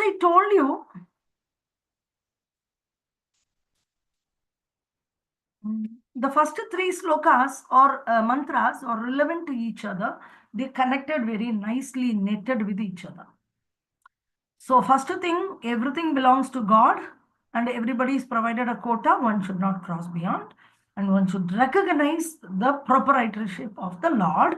I told you, the first three slokas or mantras are relevant to each other. They connected very nicely, knitted with each other. So first thing, everything belongs to God and everybody is provided a quota. One should not cross beyond and one should recognize the proprietorship of the Lord.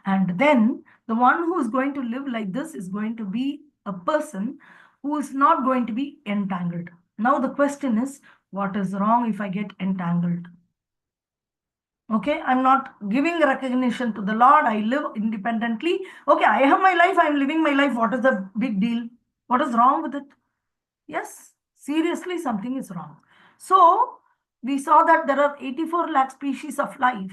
And then the one who is going to live like this is going to be a person who is not going to be entangled. Now the question is, what is wrong if I get entangled? Okay, I'm not giving recognition to the Lord. I live independently. Okay, I have my life. I'm living my life. What is the big deal? What is wrong with it? Yes, seriously, something is wrong. So, we saw that there are 84 lakh species of life.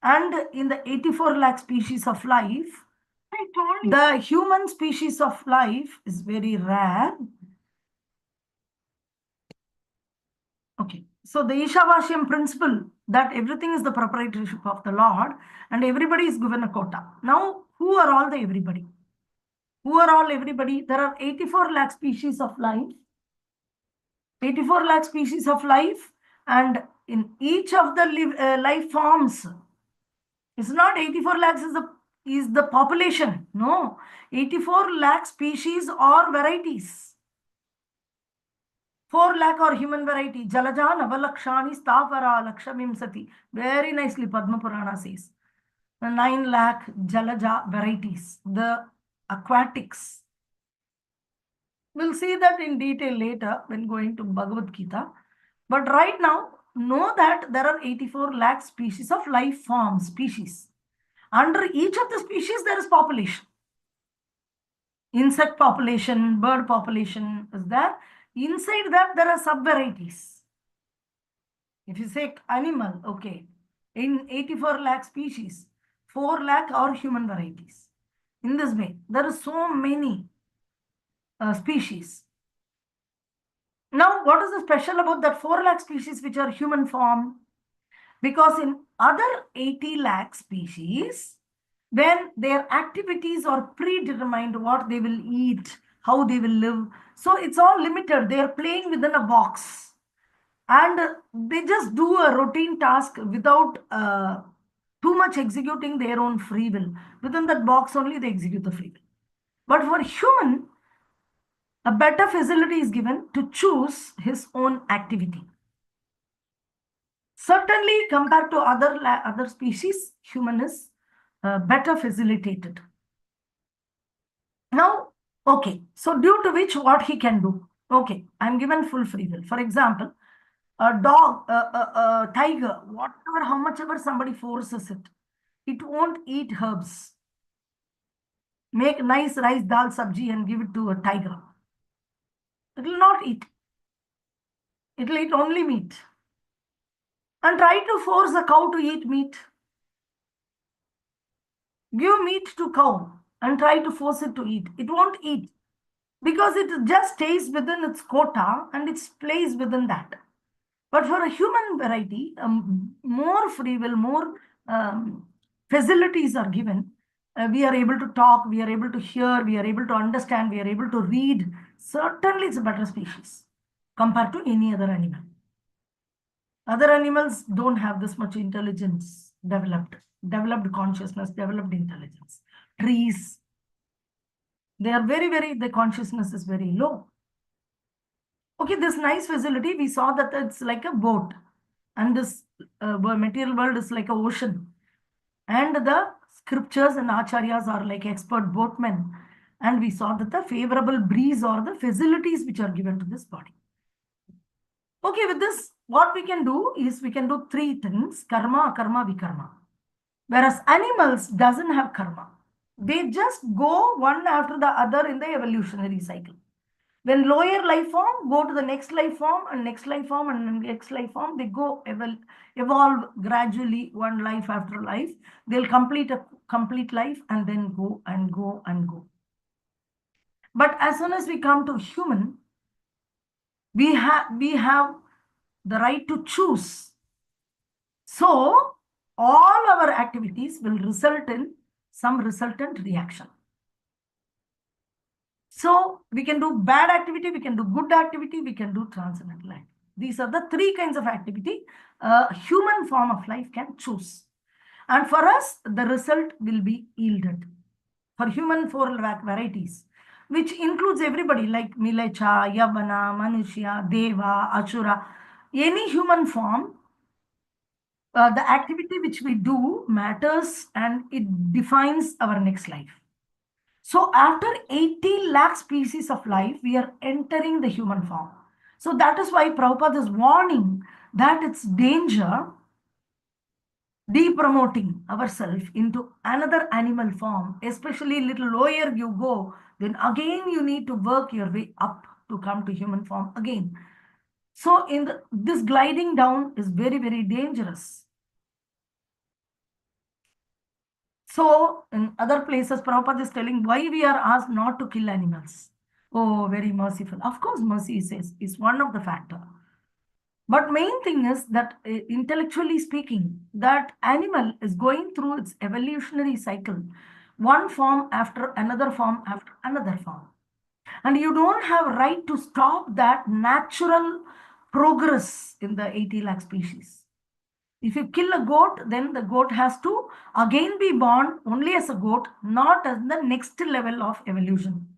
And in the 84 lakh species of life, the human species of life is very rare. Okay, so the Ishavashyam principle that everything is the proprietorship of the Lord and everybody is given a quota. Now, who are all the everybody? Who are all everybody? There are 84 lakh species of life. 84 lakh species of life, and in each of the life forms, it's not 84 lakhs is the population. No, 84 lakh species or varieties. 4 lakh or human variety. Jalaja Navalakshani Stavara Lakshamimsati. Very nicely Padma Purana says. 9 lakh Jalaja varieties. The aquatics. We'll see that in detail later when going to Bhagavad Gita. But right now, know that there are 84 lakh species of life forms, species. Under each of the species, there is population. Insect population, bird population is there. Inside that, there are sub-varieties. If you say animal, okay, in 84 lakh species, 4 lakh are human varieties. In this way, there are so many species. Now, what is the special about that 4 lakh species which are human form? Because in other 80 lakh species, when their activities are predetermined, what they will eat, how they will live. So it's all limited. They are playing within a box. And they just do a routine task without too much executing their own free will. Within that box only they execute the free will. But for human, a better facility is given to choose his own activity. Certainly, compared to other species, human is better facilitated. Now, okay, so due to which what he can do? Okay, I'm given full free will. For example, a dog, a tiger, whatever, how much ever somebody forces it, it won't eat herbs. Make nice rice dal sabji and give it to a tiger. It will not eat. It will eat only meat. And try to force a cow to eat meat. Give meat to cow and try to force it to eat. It won't eat because it just stays within its quota and it plays within that. But for a human variety, more free will, more facilities are given. We are able to talk, we are able to hear, we are able to understand, we are able to read. Certainly, it's a better species compared to any other animal. Other animals don't have this much intelligence developed consciousness, developed intelligence. Trees, they are the consciousness is very low. Okay, this nice facility, we saw that it's like a boat. And this material world is like an ocean. And the scriptures and acharyas are like expert boatmen. And we saw that the favorable breeze or the facilities which are given to this body. Okay, with this, what we can do is we can do 3 things: karma, akarma, vikarma. Whereas animals doesn't have karma. They just go one after the other in the evolutionary cycle. When lower life form go to the next life form and next life form and next life form, they go evolve gradually one life after life. They'll complete a complete life and then go and go and go. But as soon as we come to human, we have the right to choose. So all our activities will result in some resultant reaction. So we can do bad activity, we can do good activity, we can do transcendental activity. These are the three kinds of activity a human form of life can choose. And for us, the result will be yielded. For human four varieties, which includes everybody like Milecha, Yavana, Manushya, Deva, Ashura, any human form, the activity which we do matters and it defines our next life. So after 80 lakh species of life, we are entering the human form. So that is why Prabhupada is warning that it's danger de-promoting ourselves into another animal form, especially little lower you go, then again you need to work your way up to come to human form again. So this gliding down is very, very dangerous. So in other places, Prabhupada is telling why we are asked not to kill animals. Oh, very merciful. Of course, mercy is one of the factor. But main thing is that intellectually speaking, that animal is going through its evolutionary cycle, one form after another form after another form. And you don't have right to stop that natural progress in the 80 lakh species. If you kill a goat, then the goat has to again be born only as a goat, not as the next level of evolution.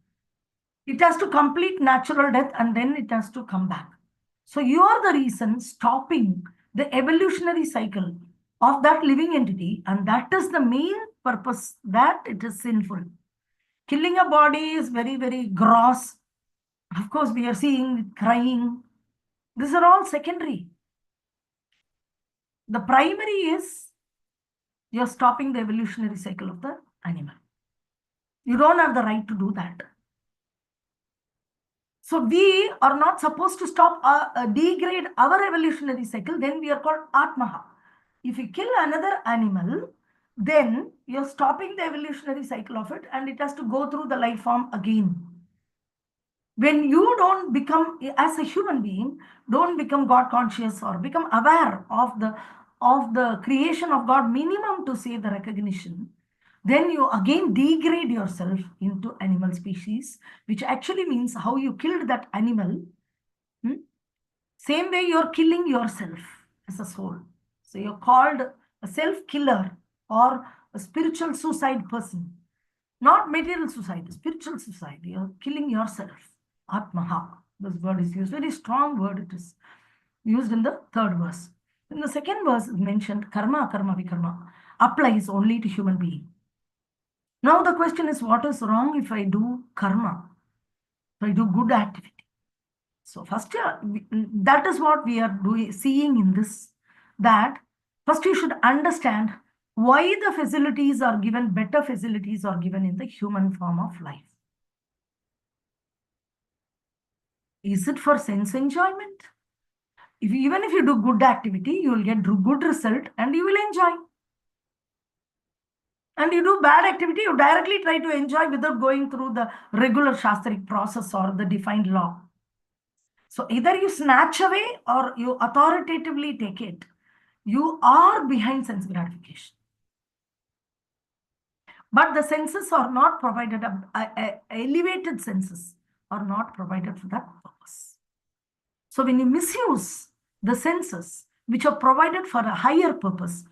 It has to complete natural death and then it has to come back. So you are the reason stopping the evolutionary cycle of that living entity, and that is the main purpose that it is sinful. Killing a body is very, very gross. Of course, we are seeing crying. These are all secondary. The primary is you're stopping the evolutionary cycle of the animal. You don't have the right to do that. So we are not supposed to stop degrade our evolutionary cycle. Then we are called Atmaha. If you kill another animal, then you're stopping the evolutionary cycle of it and it has to go through the life form again. When you don't become, as a human being, don't become God conscious or become aware of the creation of God minimum to say the recognition, then you again degrade yourself into animal species, which actually means how you killed that animal. Same way you're killing yourself as a soul. So you're called a self-killer or a spiritual suicide person. Not material suicide, spiritual suicide. You're killing yourself. Atmaha. This word is used. Very strong word it is used in the third verse. In the second verse is mentioned karma, karma, vikarma applies only to human being. Now the question is, what is wrong if I do karma? If I do good activity? So first, that is what we are seeing in this, that first you should understand why the facilities are given, better facilities are given in the human form of life. Is it for sense enjoyment? Even if you do good activity, you will get good result and you will enjoy. And you do bad activity, you directly try to enjoy without going through the regular shastric process or the defined law. So either you snatch away or you authoritatively take it. You are behind sense gratification. But the senses are not provided, elevated senses are not provided for that purpose. So when you misuse the senses, which are provided for a higher purpose,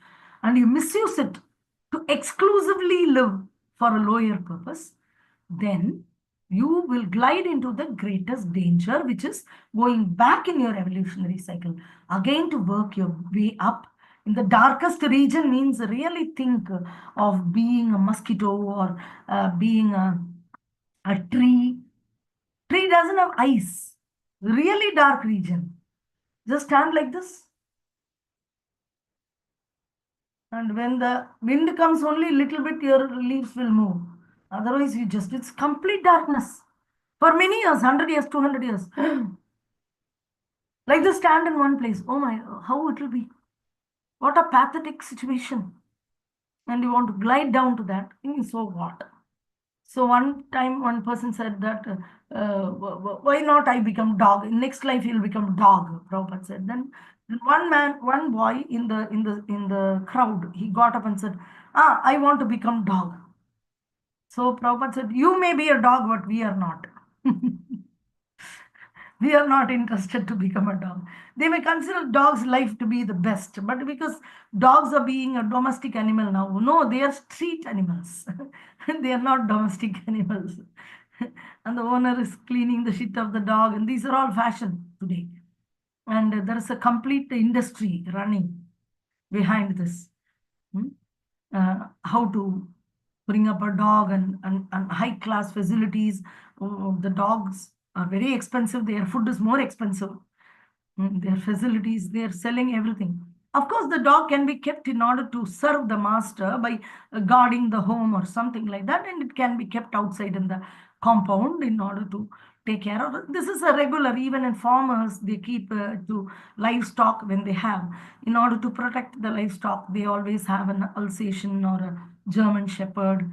and you misuse it to exclusively live for a lower purpose, then you will glide into the greatest danger, which is going back in your evolutionary cycle, again to work your way up. In the darkest region means really think of being a mosquito or being a tree. Tree doesn't have eyes. Really dark region. Just stand like this. And when the wind comes only a little bit, your leaves will move. Otherwise, it's complete darkness. For many years, 100 years, 200 years. Like this, stand in one place. Oh my, how it will be. What a pathetic situation. And you want to glide down to that. So what? So one time, one person said that, why not I become dog? In next life, he'll become dog. Prabhupada said. Then one boy in the crowd, he got up and said, I want to become dog. So Prabhupada said, you may be a dog, but we are not. We are not interested to become a dog. They may consider dog's life to be the best, but because dogs are being a domestic animal now, no, they are street animals. They are not domestic animals. And the owner is cleaning the shit of the dog, and these are all fashion today. And there is a complete industry running behind this. Hmm? How to bring up a dog and high class facilities. The dogs are very expensive. Their food is more expensive. Their facilities, they are selling everything. Of course, the dog can be kept in order to serve the master by guarding the home or something like that, and it can be kept outside in the compound in order to take care of it. This is a regular, even in farmers, they keep to livestock when they have. In order to protect the livestock, they always have an Alsatian or a German Shepherd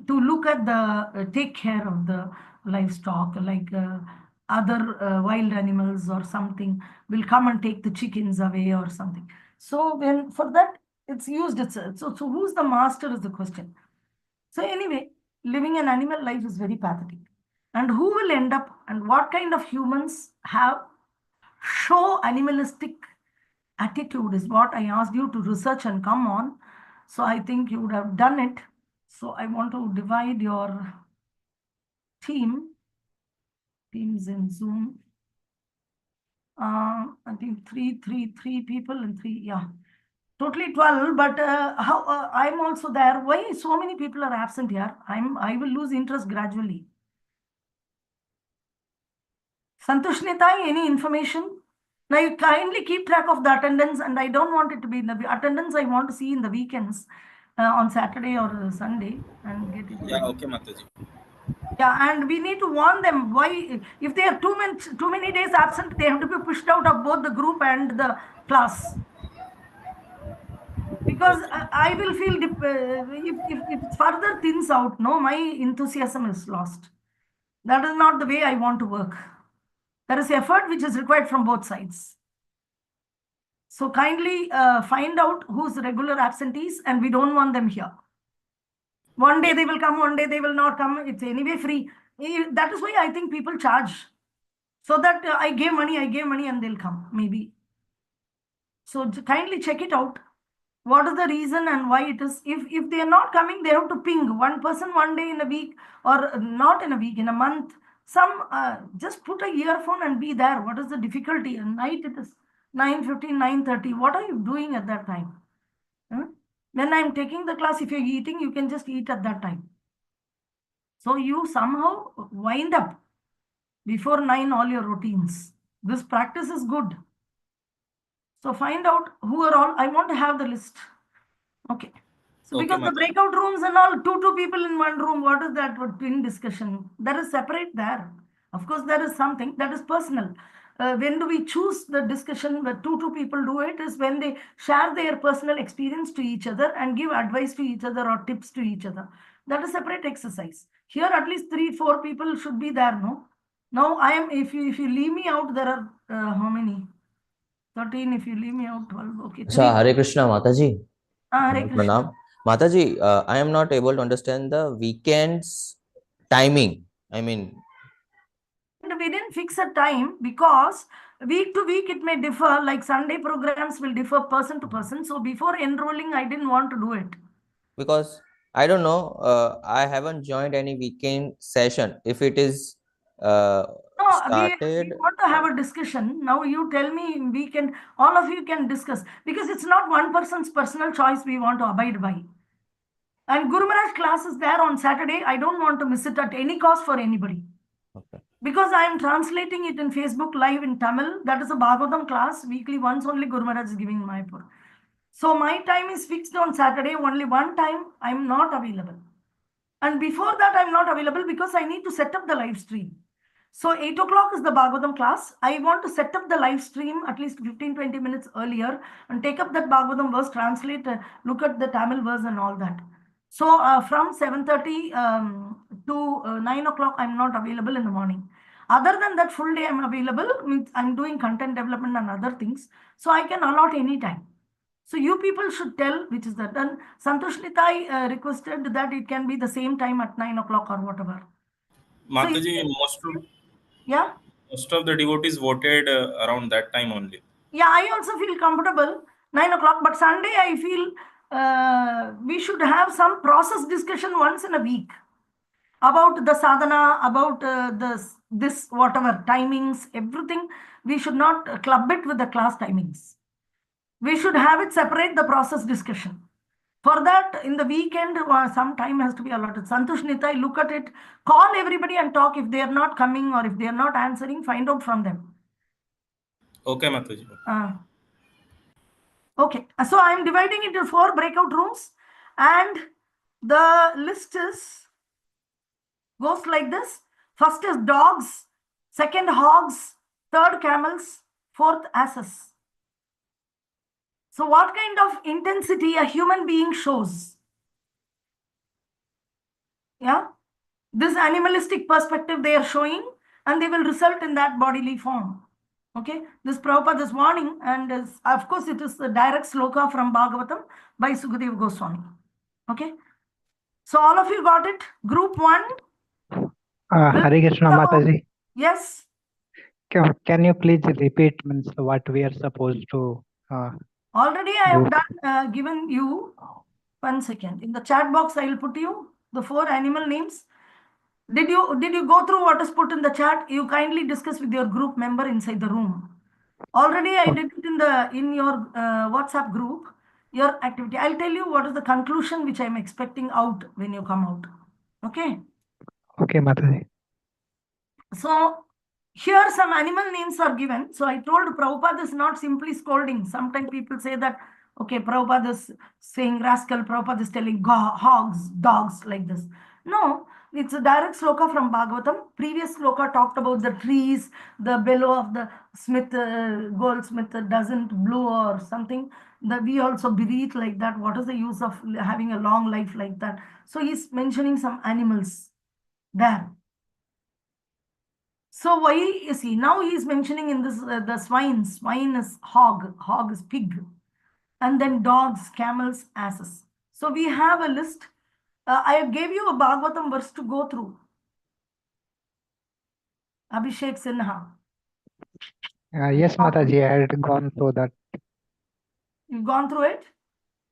to look at the, take care of the livestock, like other wild animals or something will come and take the chickens away or something. So when for that it's used itself. So who's the master is the question. So anyway, living an animal life is very pathetic. And who will end up and what kind of humans have show animalistic attitude is what I asked you to research and come on. So I think you would have done it. So I want to divide your teams in Zoom. I think three people and three, yeah, totally 12. But how I'm also there. Why so many people are absent here? I will lose interest gradually. Santosh Netai, any information? Now you kindly keep track of the attendance, and I don't want it to be in the attendance. I want to see in the weekends on Saturday or Sunday and get it Yeah, ready. okay, Mataji. Yeah, and we need to warn them why if they are too many days absent, they have to be pushed out of both the group and the class. Because Okay. I will feel if it further thins out, no, my enthusiasm is lost. That is not the way I want to work. There is effort which is required from both sides. So kindly find out who's regular absentees, and we don't want them here. One day Yeah. they will come, one day they will not come. It's anyway free. That is why I think people charge. So that I gave money, and they'll come, maybe. So kindly check it out. What is the reason and why it is? If they are not coming, they have to ping one person one day in a week, or not in a week, in a month. Some just put a earphone and be there. What is the difficulty? At night it is 9:15, 9:30. What are you doing at that time? Huh? When I'm taking the class, if you're eating, you can just eat at that time. So you somehow wind up before 9 all your routines. This practice is good. So find out who are all. I want to have the list. Okay. So Okay, because the Mataji. breakout rooms and all, two people in one room, what is that for twin discussion? There is separate there. Of course, there is something that is personal. When do we choose the discussion where two people do it is when they share their personal experience to each other and give advice to each other or tips to each other. That is separate exercise. Here, at least 3, 4 people should be there, no? Now, I am, if you leave me out, there are how many? 13, if you leave me out, 12, okay, अच्छा 3. हरे कृष्णा माता जी Hare Krishna. प्रणाम माता जी I am not able to understand the weekends timing I mean And we didn't fix a time because week to week it may differ, like Sunday programs will differ person to person. So before enrolling, I didn't want to do it. because I don't know I haven't joined any weekend session if it is No, we started want to have a discussion. Now you tell me we can, all of you can discuss because it's not one person's personal choice we want to abide by. And Guru Maharaj class is there on Saturday. I don't want to miss it at any cost for anybody. okay. Because I am translating it in Facebook Live in Tamil. That is a Bhagavatam class. Weekly once only Guru Maharaj is giving Mayapur. So my time is fixed on Saturday. Only one time I am not available. And before that, I'm not available because I need to set up the live stream. So 8 o'clock is the Bhagavatam class. I want to set up the live stream at least 15-20 minutes earlier and take up that Bhagavatam verse, translate, look at the Tamil verse and all that. So from 7:30 to 9 o'clock, I'm not available in the morning. Other than that, full day I'm available. Means I'm doing content development and other things. So I can allot any time. So you people should tell which is that. And Santosh Litai requested that it can be the same time at 9 o'clock or whatever. So you Mataji, can, yeah, most of the devotees voted around that time only. yeah. I also feel comfortable 9 o'clock, but Sunday I feel we should have some process discussion once in a week about the sadhana, about this whatever timings, everything. We should not club it with the class timings. We should have it separate the process discussion. For that, in the weekend, some time has to be allotted. Santosh Nitai, look at it, call everybody and talk. If they are not coming or if they are not answering, find out from them. Okay, Mataji. Uh, okay, so I am dividing into 4 breakout rooms, and the list is goes like this. First is dogs, second hogs, third camels, fourth asses. So, what kind of intensity a human being shows? Yeah, this animalistic perspective they are showing, and they will result in that bodily form. Okay, this Prabhupada is warning, and of course, it is the direct sloka from Bhagavatam by Sukadeva Goswami. Okay, so all of you got it. Group one will Hare Krishna talk about, Mataji. yes, Can you please repeat means what we are supposed to already I do? have done given you 1 second. In the chat box, I will put you the 4 animal names. Did you go through what is put in the chat? You kindly discuss with your group member inside the room. Already I did it in your WhatsApp group, your activity. I'll tell you what is the conclusion which I'm expecting out when you come out. Okay. Okay, Mataji. So here some animal names are given. So I told Prabhupada is not simply scolding. Sometimes people say that, okay, Prabhupada is saying rascal, Prabhupada is telling hogs, dogs, like this. No, it's a direct sloka from Bhagavatam. Previous sloka talked about the trees, the bellow of the smith, goldsmith doesn't blow or something. That we also breathe like that. What is the use of having a long life like that? So he's mentioning some animals there. So why is he now he is mentioning in this the swine? Swine is hog, hog is pig, and then dogs, camels, asses. So we have a list. I gave you a Bhagavatam verse to go through. Abhishek Sinha. Yes, Mataji, I had gone through that. You've gone through it?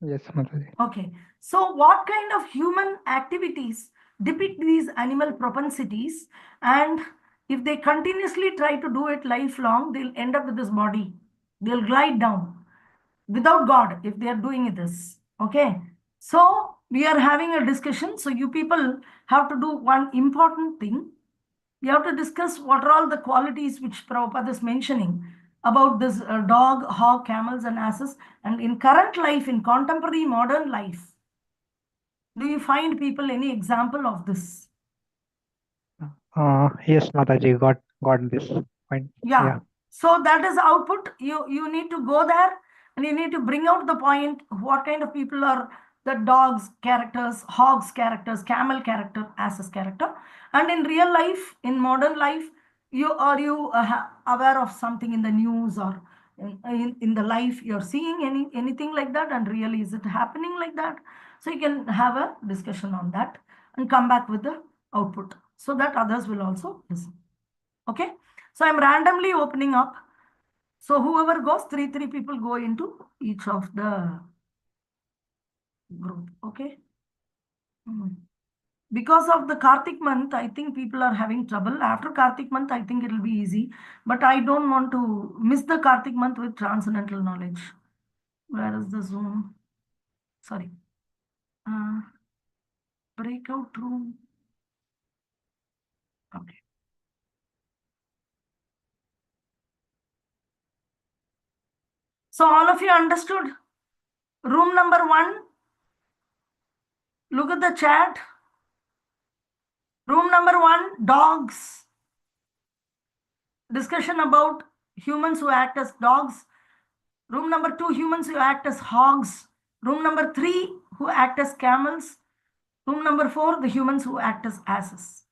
Yes, Mataji. Okay. So what kind of human activities depict these animal propensities? And if they continuously try to do it lifelong, they'll end up with this body. They'll glide down without God if they are doing this. Okay. So we are having a discussion. So you people have to do one important thing. We have to discuss what are all the qualities which Prabhupada is mentioning about this dog, hog, camels, and asses. And in current life, in contemporary modern life, do you find people any example of this? Yes, Mataji, got this point. Yeah. Yeah. So that is output. You need to go there and you need to bring out the point. What kind of people are the dogs characters, hogs characters, camel character, asses character. And in real life, in modern life, you aware of something in the news or in the life you're seeing anything like that, and really is it happening like that? So you can have a discussion on that and come back with the output so that others will also listen. Okay. So I'm randomly opening up. So whoever goes, three people go into each of the group. Okay. Because of the Kartik month, I think people are having trouble. After Kartik month, I think it'll be easy. But I don't want to miss the Kartik month with transcendental knowledge. Where is the Zoom? Sorry. Uh, breakout room. Okay. So all of you understood? Room number 1. Look at the chat. Room number 1, dogs. Discussion about humans who act as dogs. Room number 2, humans who act as hogs. Room number 3, who act as camels. Room number 4, the humans who act as asses.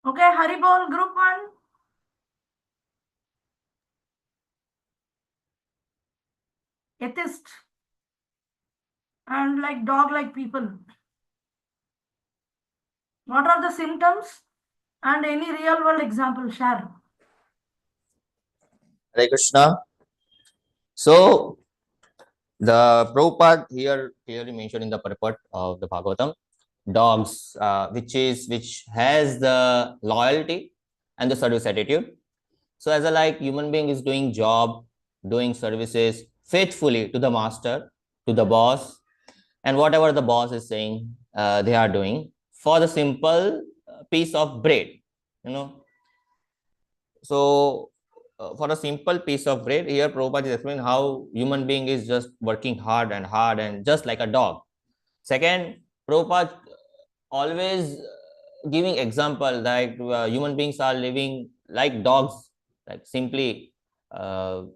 Okay, Haribol, group one. Atheist. And like dog like people. What are the symptoms? And any real world example, share. Hare Krishna. So the Prabhupada here clearly mentioned in the purport of the Bhagavatam, dogs, which has the loyalty and the service attitude. So as a like human being is doing job, doing services faithfully to the master, to the boss, and whatever the boss is saying, they are doing for the simple piece of bread, you know. So for a simple piece of bread, here Prabhupada is explaining how human being is just working hard and just like a dog. Second, Prabhupada always giving example like human beings are living like dogs, like simply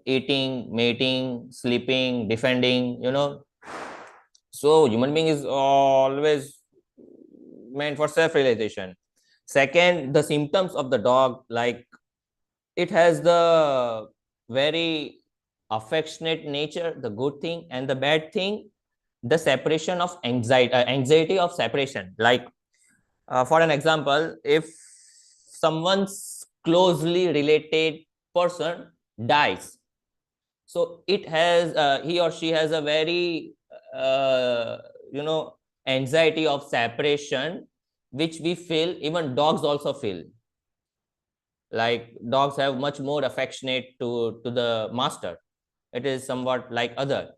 eating, mating, sleeping, defending, you know. So human being is always meant for self-realization. Second, the symptoms of the dog, like it has the very affectionate nature, the good thing, and the bad thing, the separation of anxiety of separation. Like for an example, if someone's closely related person dies, so it has he or she has a very uh, you know anxiety of separation, which we feel, even dogs also feel. Like dogs have much more affectionate to the master. It is somewhat like other.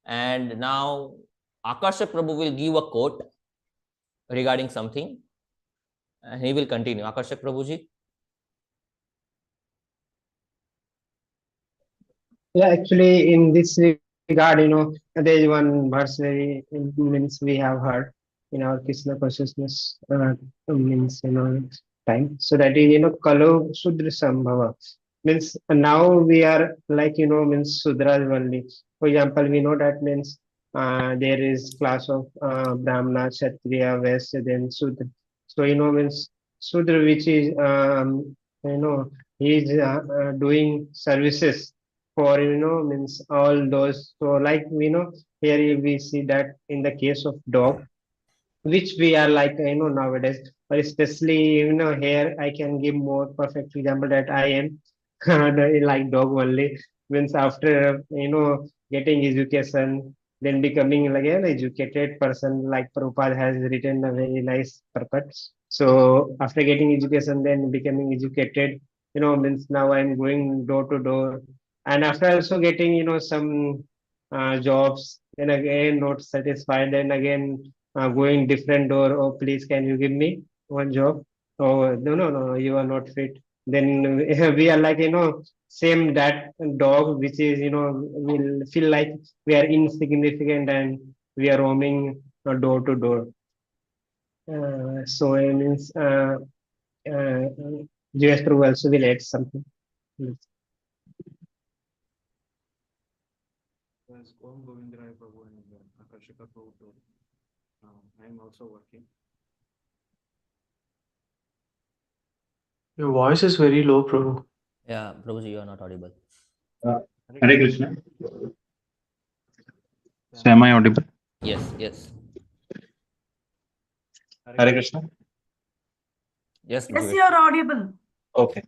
And now Akasha Prabhu will give a quote regarding something, and he will continue. Akasha Prabhuji. Yeah, actually, in this regard, there is one verse very means we have heard in our Krishna consciousness means time. So that is Kalo Sudra Sambhava means now we are like means Sudras only. For example, we know that means there is class of Brahmana, Kshatriya, Vaishya, then Sudra. So means Sudra, which is he is doing services for means all those. So like here we see that in the case of dog, which we are like nowadays, but especially here I can give more perfect example that I am like dog only. Means after getting education, then becoming like an educated person, like Prabhupada has written a very nice purpose. So after getting education, then becoming educated, means now I'm going door to door, and after also getting some jobs, then again not satisfied, then again going different door. Oh, please, can you give me one job? Oh, no, no, no, you are not fit. Then we are like, same that dog, which is, will feel like we are insignificant and we are roaming door to door. So it means, GS Prabhu also will add something. Yes. As Om Govindrai Prabhu and Akashika Prabhu told, I am also working. Your voice is very low, Prabhu. Yeah, Prabhuji, you are not audible. Hare Krishna. So am I audible? Yes. Hare Krishna. Yes, Yes, give you it. are audible. Okay.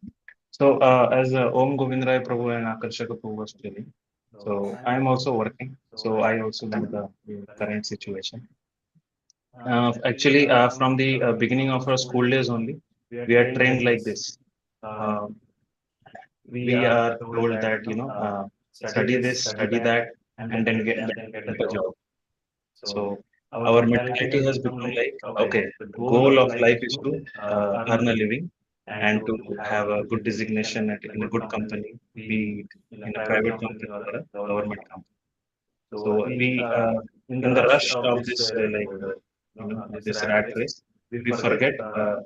So as Om Govindrai Prabhu and Akarshaka Prabhu was telling, so I am also working. So I also know the current situation. Actually, from the beginning of our school days only, we are trained like this. Uh, we are told that study this, study that, and then get a job. So our mentality has become like, okay, the goal of life is to earn a living and to have a good designation in a good company, be it in a private company or a government company. So we, in the rush of this, this rat race, we forget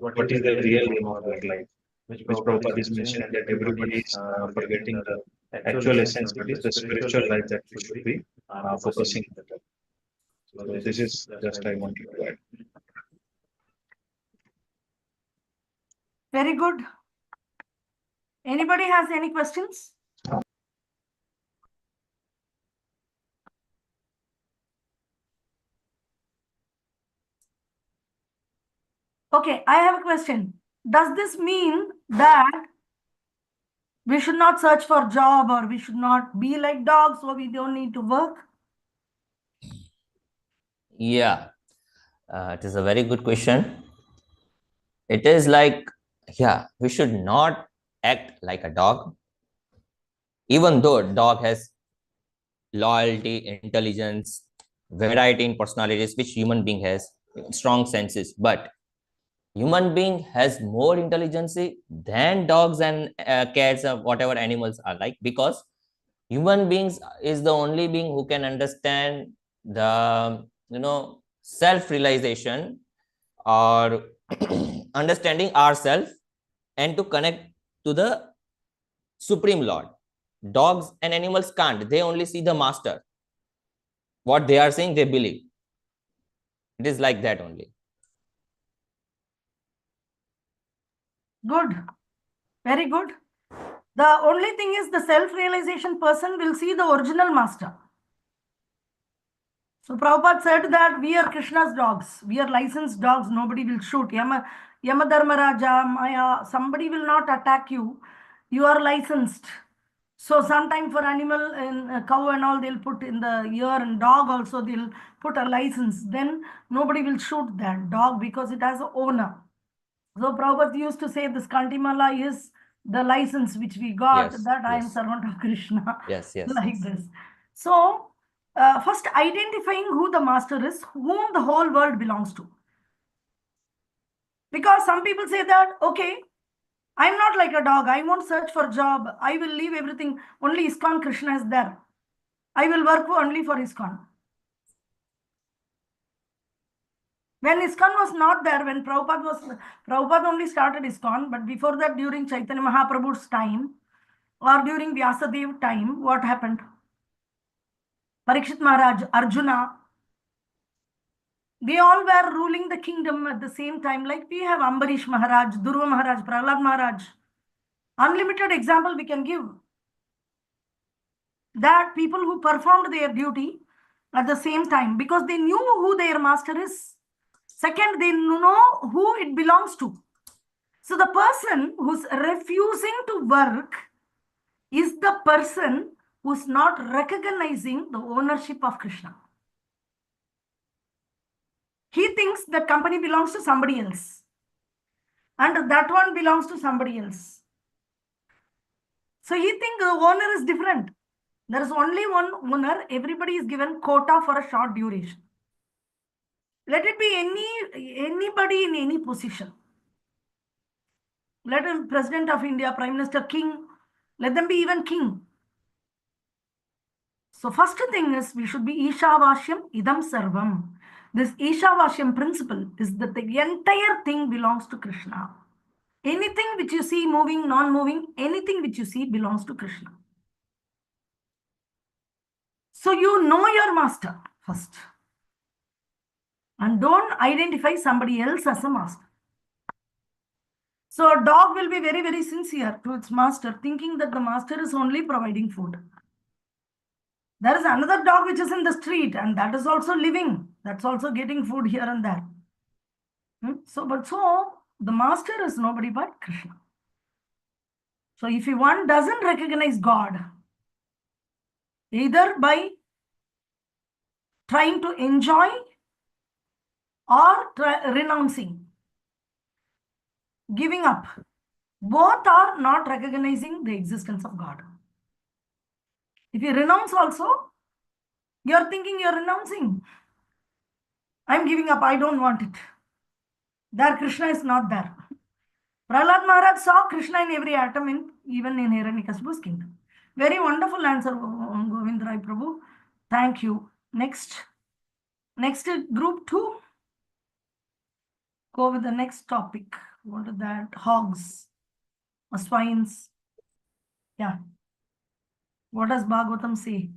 what is the real aim of our life, which Prabhupada is mentioning that everybody is forgetting the actual essence, that is the spiritual life that we should be focusing on. So this is just I wanted to add. Very good. Anybody has any questions? Okay, I have a question. Does this mean that we should not search for job, or we should not be like dogs, so we don't need to work? Yeah, it is a very good question. It is like, yeah, we should not act like a dog, even though dog has loyalty, intelligence, variety in personalities, which human being has, strong senses. But human being has more intelligence than dogs and cats or whatever animals are like, because human beings is the only being who can understand the self realization, or understanding ourselves, and to connect to the supreme lord. Dogs and animals can't. They only see the master. What they are saying, they believe. It is like that only. Good. Very good. The only thing is, the self-realization person will see the original master. So Prabhupada said that we are Krishna's dogs. We are licensed dogs. Nobody will shoot. Yamadharmaraja, Maya, somebody will not attack you. You are licensed. So sometime for animal and cow and all, they'll put in the ear, and dog also they'll put a license. Then nobody will shoot that dog because it has an owner. So Prabhupada used to say this Kantimala is the license which we got, Yes, that I am yes. servant of Krishna. Yes, yes, like yes. this. So first identifying who the master is, whom the whole world belongs to. Because some people say that, okay, I'm not like a dog. I won't search for job. I will leave everything. Only ISKCON Krishna is there. I will work only for ISKCON. When ISKCON was not there, when Prabhupada only started ISKCON, but before that, during Chaitanya Mahaprabhu's time, or during Vyasadeva time, what happened? Parikshit Maharaj, Arjuna, they all were ruling the kingdom at the same time. Like we have Ambarish Maharaj, Dhruva Maharaj, Prahlad Maharaj. Unlimited example we can give. That people who performed their duty at the same time, because they knew who their master is. Second, they know who it belongs to. So the person who's refusing to work is the person who's not recognizing the ownership of Krishna. He thinks the company belongs to somebody else, and that one belongs to somebody else. So he thinks the owner is different. There is only one owner. Everybody is given quota for a short duration. Let it be anybody in any position. Let him President of India, Prime Minister, King. Let them be even king. So first thing is, we should be Ishavashyam Idam Sarvam. This Ishavashyam principle is that the entire thing belongs to Krishna. Anything which you see moving, non-moving, anything which you see belongs to Krishna. So you know your master first. And don't identify somebody else as a master. So a dog will be very, very sincere to its master, thinking that the master is only providing food. There is another dog which is in the street, and that is also living. That's also getting food here and there. So the master is nobody but Krishna. So if one doesn't recognize God, either by trying to enjoy or renouncing, giving up, both are not recognizing the existence of God. If you renounce also, you're thinking you're renouncing. I'm giving up, I don't want it. There Krishna is not there. Prahlad Maharaj saw Krishna in every atom, even in Hiranyakashipu's kingdom. Very wonderful answer, Govind Rai Prabhu. Thank you. Next group 2. go with the next topic. What is that? Hogs or swines. Yeah. What does Bhagavatam say?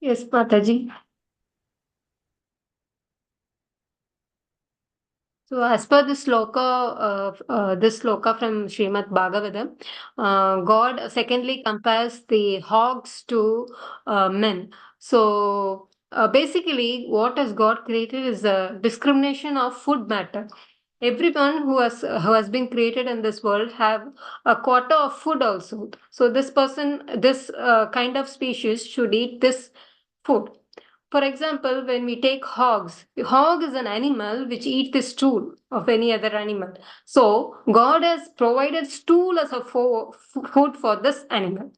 Yes, Mataji. So, as per this sloka from Srimad Bhagavatam, God secondly compares the hogs to men. So, basically, what has God created is a discrimination of food matter. Everyone who has been created in this world have a quota of food also. So, this kind of species should eat this food. For example, when we take hogs, the hog is an animal which eats the stool of any other animal. So God has provided stool as a food for this animal.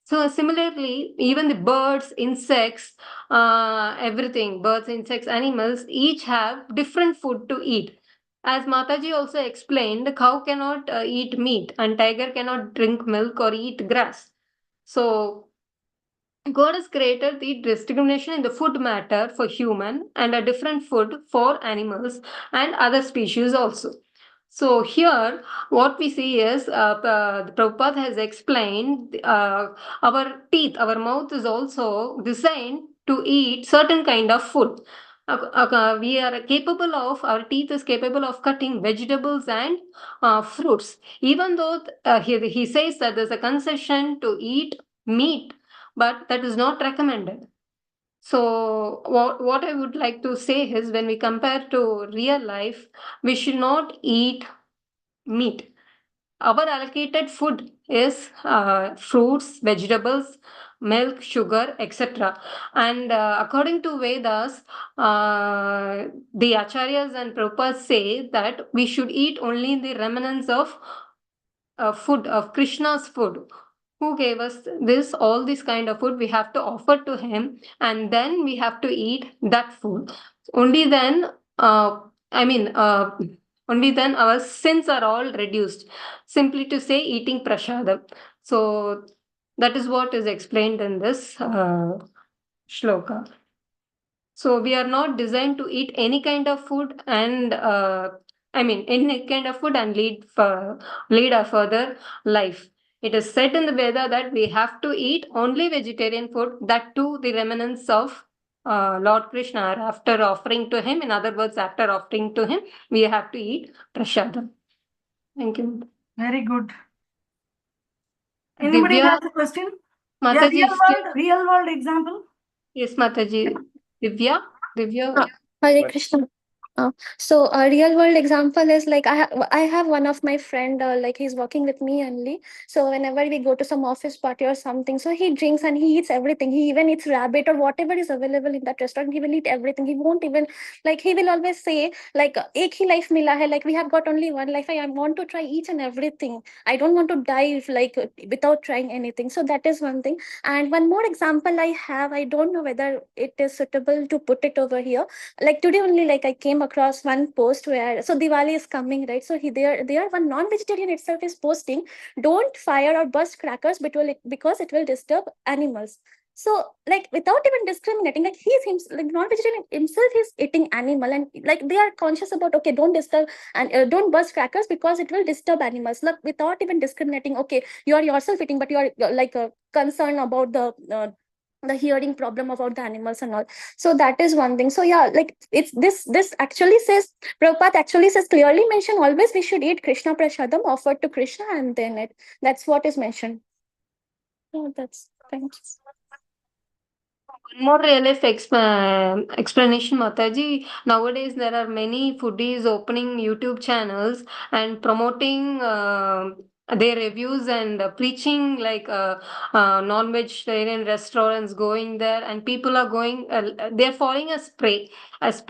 So similarly, even the birds, insects, everything, birds, insects, animals, each have different food to eat. As Mataji also explained, the cow cannot eat meat and tiger cannot drink milk or eat grass. So God has created the discrimination in the food matter for human and a different food for animals and other species also. So here, what we see is Prabhupada has explained our teeth, our mouth is also designed to eat certain kind of food. We are capable of, our teeth is capable of cutting vegetables and fruits. Even though he says that there's a concession to eat meat, but that is not recommended. So what I would like to say is when we compare to real life, we should not eat meat. Our allocated food is fruits, vegetables, milk, sugar, etc. And according to Vedas, the acharyas and Prabhupada say that we should eat only the remnants of food, of Krishna's food. Who gave us this, all this kind of food? We have to offer to him, and then we have to eat that food. Only then, I mean, only then our sins are all reduced. Simply to say, eating prasadam. So that is what is explained in this shloka. So we are not designed to eat any kind of food and any kind of food and lead a further life. It is said in the Veda that we have to eat only vegetarian food, that too the remnants of Lord Krishna. After offering to him, in other words, after offering to him, we have to eat prasadam. Thank you. Very good. Anybody Divya, has a question? Mataji, Real world example. yes, Mataji. Divya. Hare Krishna. So a real world example is like I have one of my friend like he's working with me only. So whenever we go to some office party or something, so he drinks and he eats everything. He even eats rabbit or whatever is available in that restaurant. He will eat everything. He won't even like he will always say like ek hi life mila hai. Like we have got only one life. I want to try each and everything. I don't want to die like without trying anything. So that is one thing. And one more example I have. I don't know whether it is suitable to put it over here. Like today only, like I came across one post where so Diwali is coming, right? So there one non-vegetarian itself is posting, don't fire or burst crackers because it will disturb animals. So like without even discriminating, like like non-vegetarian himself is eating animal, and like they are conscious about, okay, don't disturb and don't burst crackers because it will disturb animals, like without even discriminating. Okay, you are yourself eating, but you are concerned about the hearing problem about the animals and all. So that is one thing. So yeah, like it's this actually says, Prabhupada actually says, clearly mentioned, always we should eat Krishna prasadam offered to Krishna, and then that's what is mentioned. Yeah, that's thanks. One more real life explanation, Mataji. Nowadays, there are many foodies opening YouTube channels and promoting their reviews and preaching like non-vegetarian restaurants, going there, and people are going. They're following a spray.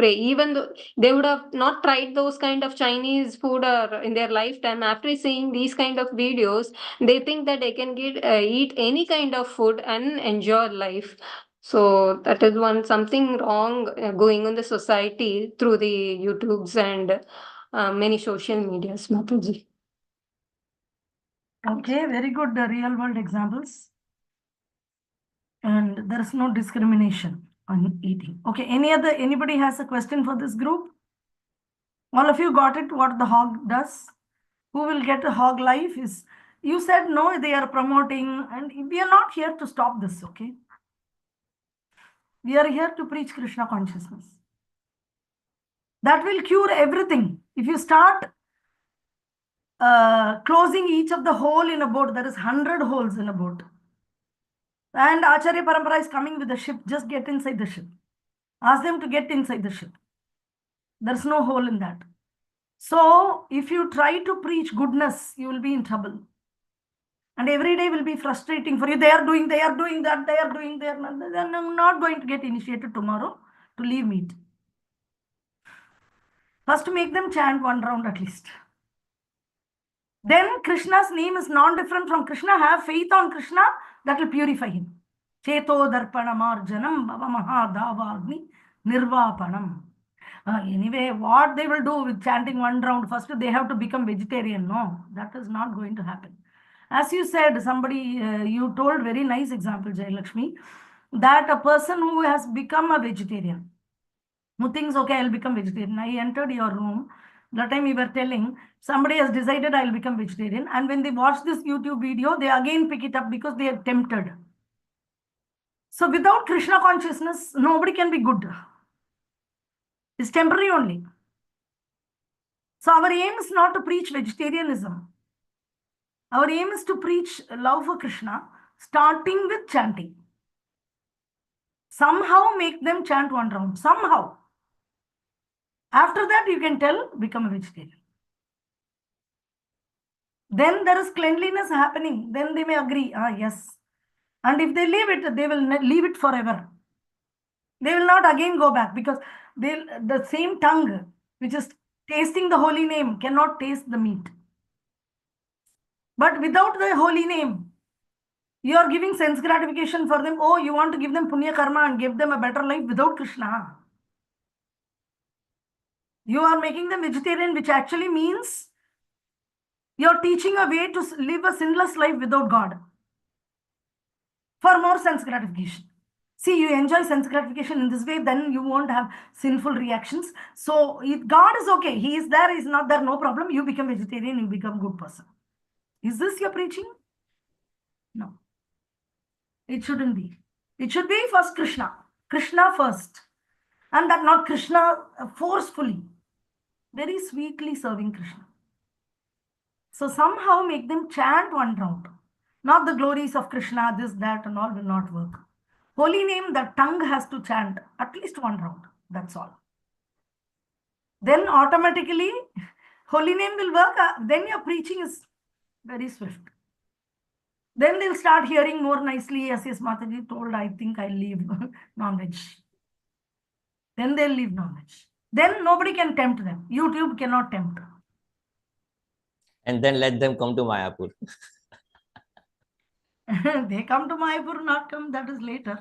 Even though they would have not tried those kind of Chinese food or in their lifetime, after seeing these kind of videos, they think that they can eat any kind of food and enjoy life. So that is one something wrong going on the society through the YouTubes and many social medias, Mataji. Okay, very good. Real world examples. And there is no discrimination on eating. Okay, anybody has a question for this group? All of you got it, what the hog does? Who will get a hog life is, you said no, they are promoting, and we are not here to stop this, okay? We are here to preach Krishna consciousness. That will cure everything. If you start closing each of the hole in a boat, there is 100 holes in a boat. And Acharya Parampara is coming with the ship, just get inside the ship. Ask them to get inside the ship. There's no hole in that. So if you try to preach goodness, you will be in trouble. And every day will be frustrating for you. They are doing that, they are doing that. Then I'm not going to get initiated tomorrow to leave meat. First, make them chant one round at least. Then Krishna's name is non-different from Krishna. Have faith on Krishna, that will purify him. Cheto darpanamarjanam bhava mahadavagni nirvapanam. Anyway, what they will do with chanting one round, first they have to become vegetarian. No, that is not going to happen. As you said, somebody, you told very nice example, Jai Lakshmi, that a person who has become a vegetarian, who thinks, okay, I'll become vegetarian. I entered your room. That time we were telling, somebody has decided I'll become vegetarian. And when they watch this YouTube video, they again pick it up because they are tempted. So without Krishna consciousness, nobody can be good. It's temporary only. So our aim is not to preach vegetarianism. Our aim is to preach love for Krishna, starting with chanting. Somehow make them chant one round. Somehow. After that, you can tell, become a vegetarian. Then there is cleanliness happening. Then they may agree, yes. And if they leave it, they will leave it forever. They will not again go back because the same tongue, which is tasting the holy name, cannot taste the meat. But without the holy name, you are giving sense gratification for them. Oh, you want to give them punya karma and give them a better life without Krishna. You are making them vegetarian, which actually means you're teaching a way to live a sinless life without God for more sense gratification. See, you enjoy sense gratification in this way, then you won't have sinful reactions. So if God is okay, He is there, He is not there, no problem. You become vegetarian, you become good person. Is this your preaching? No. It shouldn't be. It should be first Krishna. Krishna first. And that not Krishna forcefully. Very sweetly serving Krishna. So somehow make them chant one round. Not the glories of Krishna, this, that, and all will not work. Holy name, the tongue has to chant at least one round. That's all. Then automatically, holy name will work. Then your preaching is very swift. Then they'll start hearing more nicely. Yes, Mataji told, I think I'll leave non-veg. Then they'll leave non-veg. Then nobody can tempt them. YouTube cannot tempt. And then let them come to Mayapur. They come to Mayapur, not come, that is later.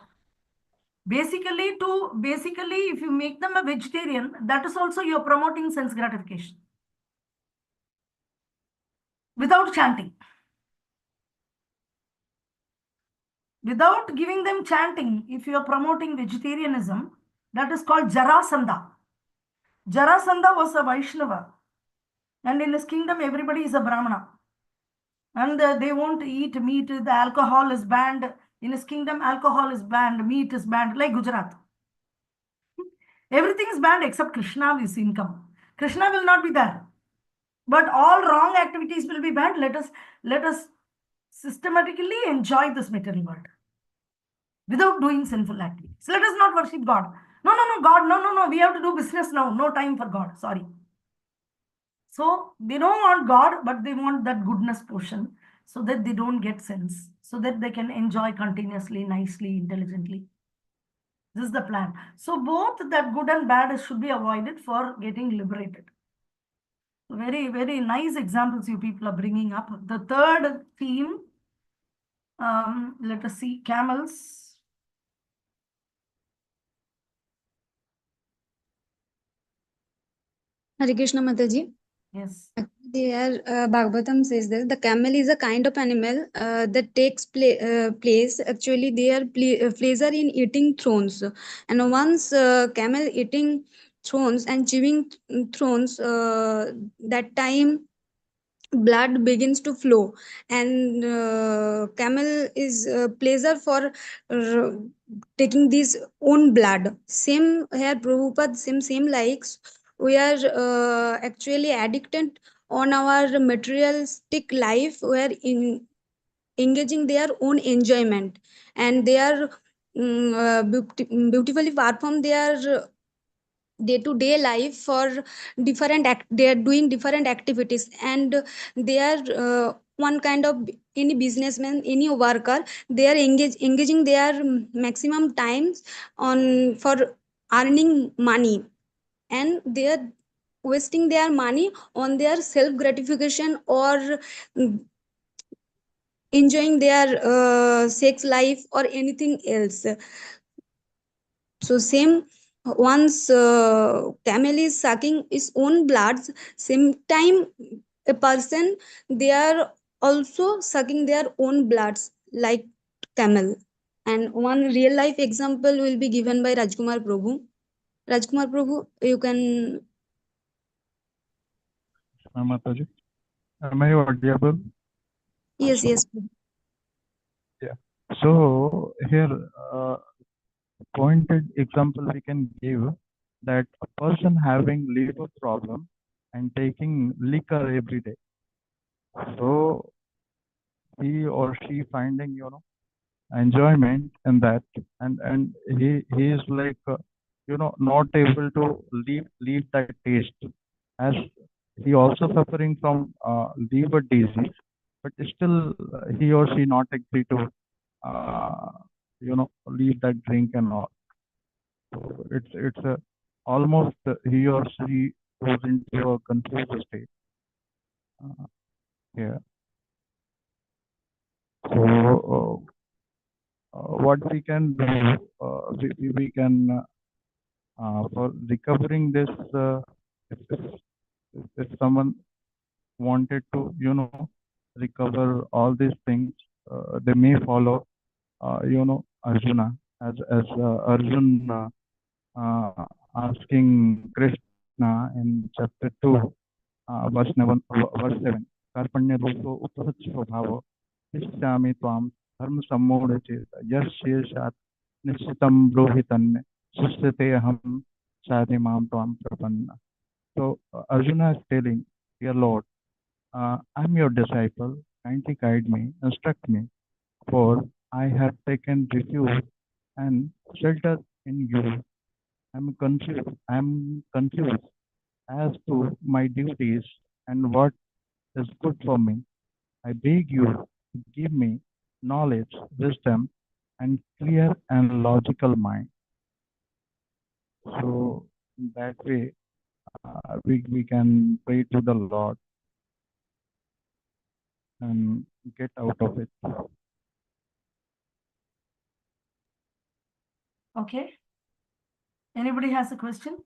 Basically, if you make them a vegetarian, that is also you're promoting sense gratification. Without chanting. Without giving them chanting, if you are promoting vegetarianism, that is called Jarasandha. Jarasandha was a Vaishnava. And in his kingdom, everybody is a Brahmana. And they won't eat meat. The alcohol is banned. In his kingdom, alcohol is banned. Meat is banned, like Gujarat. Everything is banned except Krishna is income. Krishna will not be there. But all wrong activities will be banned. Let us systematically enjoy this material world without doing sinful activities. Let us not worship God. No, God, no. We have to do business now. No time for God. Sorry. So they don't want God, but they want that goodness portion so that they don't get sense, so that they can enjoy continuously, nicely, intelligently. This is the plan. So both that good and bad should be avoided for getting liberated. Very, very nice examples you people are bringing up. The third theme, let us see, camels. Hare Krishna Mataji. Yes. There, Bhagavatam says that the camel is a kind of animal that takes place. Actually, their pleasure in eating thorns. And once camel eating thrones and chewing thrones, that time blood begins to flow, and camel is pleasure for uh, taking this own blood. Same here, Prabhupada, same likes. We are actually addicted on our materialistic life. We are engaging their own enjoyment, and they are beautifully perform their day to day life for they are doing different activities, and they are one kind of any businessman, any worker, they are engaging their maximum times on for earning money, and they are wasting their money on their self gratification or enjoying their sex life or anything else. So same, once camel is sucking its own bloods, same time a person, they are also sucking their own bloods like camel. And one real life example will be given by Rajkumar Prabhu. Rajkumar Prabhu, you can. Mataji. Am I audible? Yes, yes. Yeah. So here, pointed example we can give that a person having liver problem and taking liquor every day. So he or she finding, enjoyment in that, and he is like, not able to leave that taste, as he also suffering from liver disease, but still he or she not agree to uh, leave that drink and all. So it's a almost he or she goes into a confused state. Yeah. So what we can do, we can for recovering this. If, if, if someone wanted to, recover all these things, they may follow, Arjuna, as Arjun asking Krishna in chapter 2, verse 7. Karpanya doso upasat svabhavo Nishyami tvam dharma sammodha cheta yasyeshat nishitam brohitan sushyate aham sadhimam tvam prapanna. So Arjuna is telling, dear Lord, I'm your disciple, kindly guide me, instruct me, for I have taken refuge and shelter in you. I'm confused as to my duties and what is good for me. I beg you to give me knowledge, wisdom, and clear and logical mind. So that way, we can pray to the Lord and get out of it. Okay. Anybody has a question?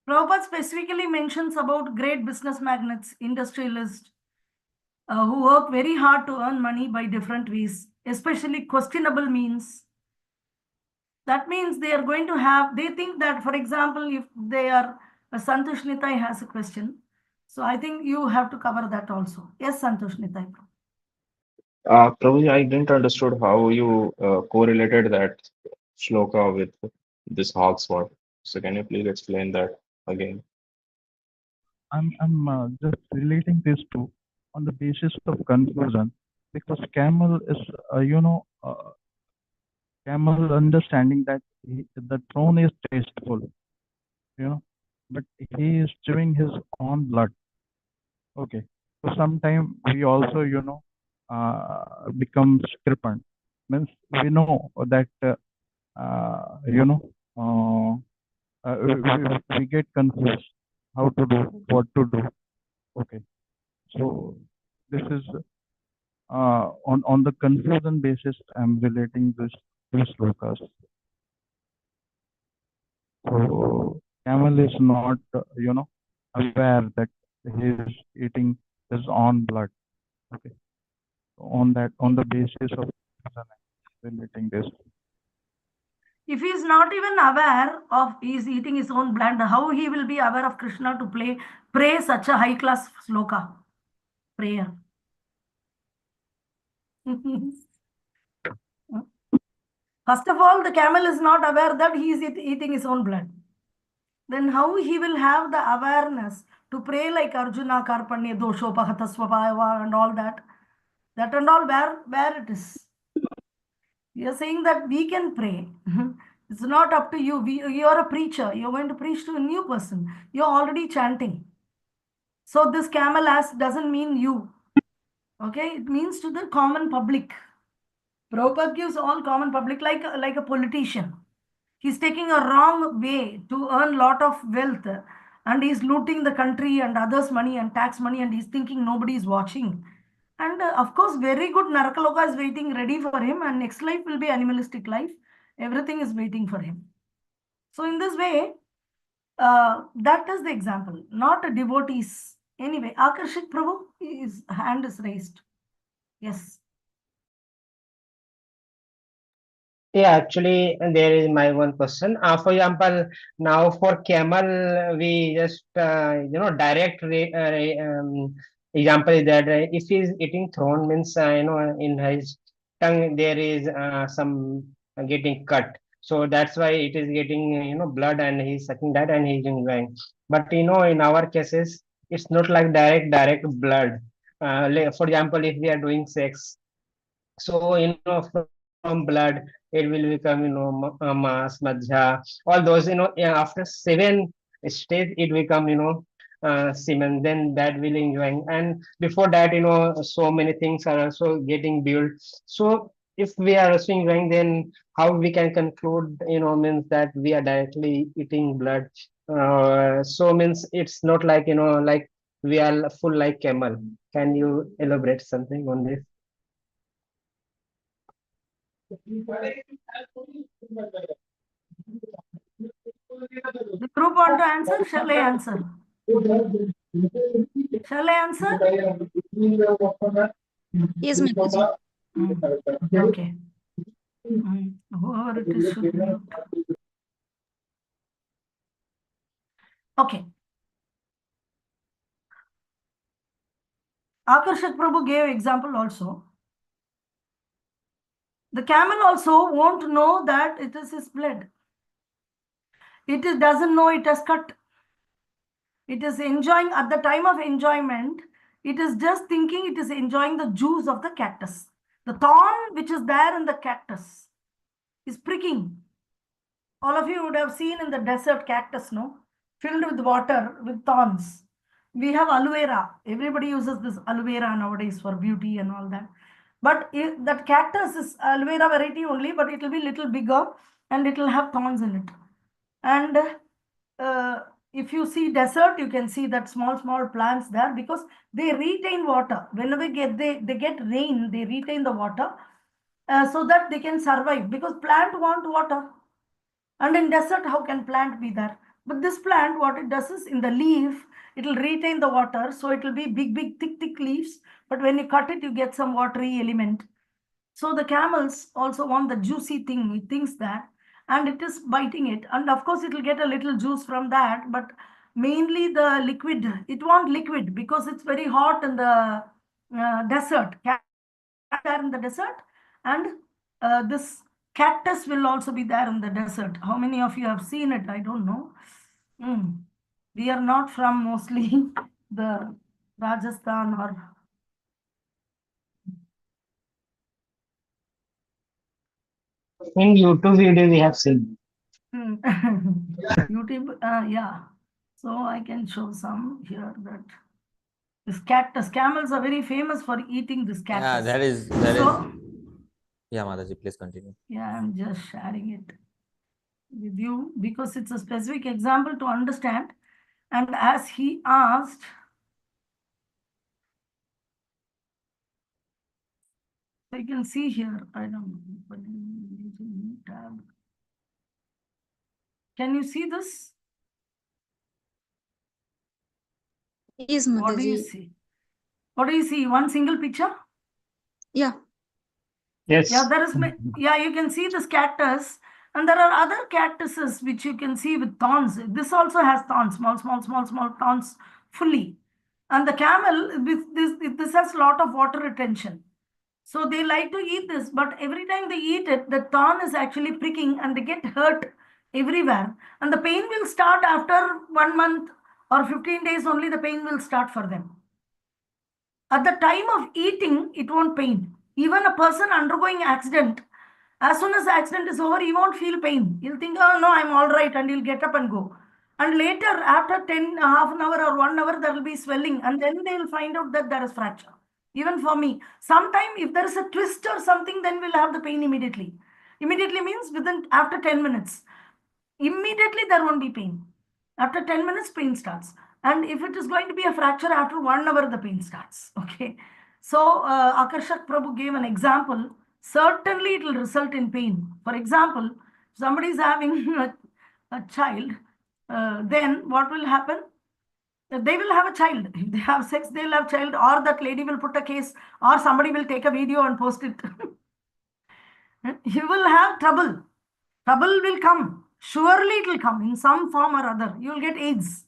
Prabhupada specifically mentions about great business magnates, industrialists, who work very hard to earn money by different ways, especially questionable means. That means they are going to have, they think that, for example, if they are, Santosh Nitai has a question. So I think you have to cover that also. Yes, Santosh Nitai. Prabhuji, I didn't understood how you correlated that shloka with this hog sword. So can you please explain that again? I'm just relating this to on the basis of confusion, because camel is, camel understanding that the throne is tasteful, but he is chewing his own blood. Okay. So sometime we also, become discrepant. Means we know that, we get confused how to do, what to do. Okay. So this is on the confusion basis. I'm relating this Lucas. So camel is not, aware that he is eating his own blood. Okay. on the basis of relating this. If he is not even aware of he is eating his own blood, how he will be aware of Krishna to pray such a high class sloka prayer? First of all, the camel is not aware that he is eating his own blood. Then how he will have the awareness to pray like Arjuna, Karpanya, Dosho, Pahatasvapaya and all that? That and all where it is. You are saying that we can pray. It's not up to you. You are a preacher. You're going to preach to a new person. You're already chanting. So this camel ass doesn't mean you. Okay, it means to the common public. Prabhupada gives all common public like a politician. He's taking a wrong way to earn lot of wealth and he's looting the country and others' money and tax money and he's thinking nobody is watching. And of course, very good Narakaloka is waiting ready for him and next life will be animalistic life. Everything is waiting for him. So in this way, that is the example, not a devotees. Anyway, Akarshik Prabhu, his hand is raised. Yes. Yeah, actually, there is my one question. For example, now for camel, we just direct example is that if he is eating thorn means in his tongue there is some getting cut. So that's why it is getting blood and he's sucking that and he's enjoying. But in our cases, it's not like direct blood. For example, if we are doing sex, so from blood it will become mass madhya, all those yeah, after 7 stage it become semen, then that will enjoying, and before that so many things are also getting built. So if we are also enjoying, then how we can conclude means that we are directly eating blood. So means it's not like like we are full like camel. Can you elaborate something on this? The group want to answer? Shall I answer? Shall I answer? Yes, Mataji. Okay. Whoever it is should mute. Okay. Akarshak Prabhu gave example also. The camel also won't know that it is his blood. Doesn't know it has cut. It is enjoying at the time of enjoyment. It is just thinking it is enjoying the juice of the cactus. The thorn which is there in the cactus is pricking. All of you would have seen in the desert cactus, no? Filled with water, with thorns. We have aloe vera. Everybody uses this aloe vera nowadays for beauty and all that. But that cactus is aloe vera variety only, but it will be little bigger and it will have thorns in it. And if you see desert, you can see that small plants there because they retain water. Whenever they get rain, they retain the water so that they can survive because plant want water. And in desert, how can plant be there? But this plant, what it does is in the leaf, it will retain the water. So it will be big, thick leaves. But when you cut it, you get some watery element. So the camels also want the juicy thing. It thinks that. And it is biting it. And of course, it will get a little juice from that. But mainly the liquid, it wants liquid because it's very hot in the desert. There in the desert. And this cactus will also be there in the desert. How many of you have seen it? I don't know. We are not from mostly the Rajasthan or In YouTube video we have seen. YouTube, yeah. So I can show some here that this cactus. Camels are very famous for eating this cactus. Yeah, that is. Yeah, Mataji, please continue. Yeah, I'm just sharing it with you because it's a specific example to understand. And as he asked, so you can see here, I don't know, tab. Can you see this? Yes, What do you Mataji. see? What do you see? One single picture? Yeah. Yes. Yeah, there is, yeah, you can see this cactus, and there are other cactuses which you can see with thorns. This also has thorns, small thorns fully. And the camel, with this has a lot of water retention. So they like to eat this, but every time they eat it, the thorn is actually pricking and they get hurt everywhere. And the pain will start after 1 month or 15 days only, the pain will start for them. At the time of eating, it won't pain. Even a person undergoing accident, as soon as the accident is over, he won't feel pain. He'll think, oh no, I'm all right, and he'll get up and go. And later, after 10, half an hour or 1 hour, there will be swelling, and then they'll find out that there is fracture. Even for me, sometime if there is a twist or something, then we'll have the pain immediately. Immediately means after 10 minutes. Immediately there won't be pain. After 10 minutes, pain starts. And if it is going to be a fracture, after 1 hour, the pain starts. Okay. So Akarshak Prabhu gave an example. Certainly it will result in pain. For example, somebody is having a child, then what will happen? They will have a child. If they have sex, they'll have child, or that lady will put a case, or somebody will take a video and post it. You will have trouble. Trouble will come. Surely it will come in some form or other. You will get AIDS.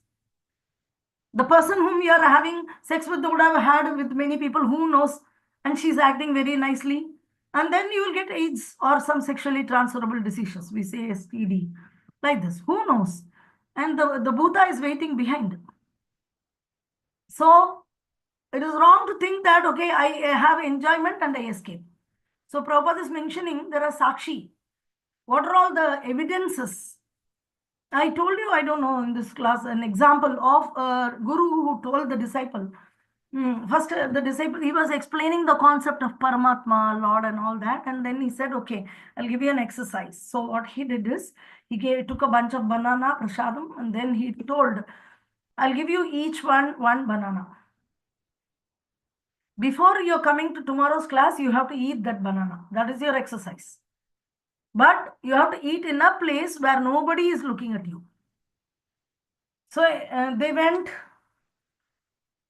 The person whom you are having sex with would have had with many people, who knows, and she's acting very nicely. And then you will get AIDS or some sexually transferable diseases. We say STD. Like this. Who knows? And the Buddha is waiting behind. So it is wrong to think that, okay, I have enjoyment and I escape. So Prabhupada is mentioning there are Sakshi. What are all the evidences? I told you, I don't know, in this class, an example of a guru who told the disciple. First, the disciple, he was explaining the concept of Paramatma, Lord, and all that. And then he said, okay, I'll give you an exercise. So what he did is, took a bunch of banana, prasadam, and then he told, I'll give you each one banana. Before you're coming to tomorrow's class, you have to eat that banana. That is your exercise. But you have to eat in a place where nobody is looking at you. So they went,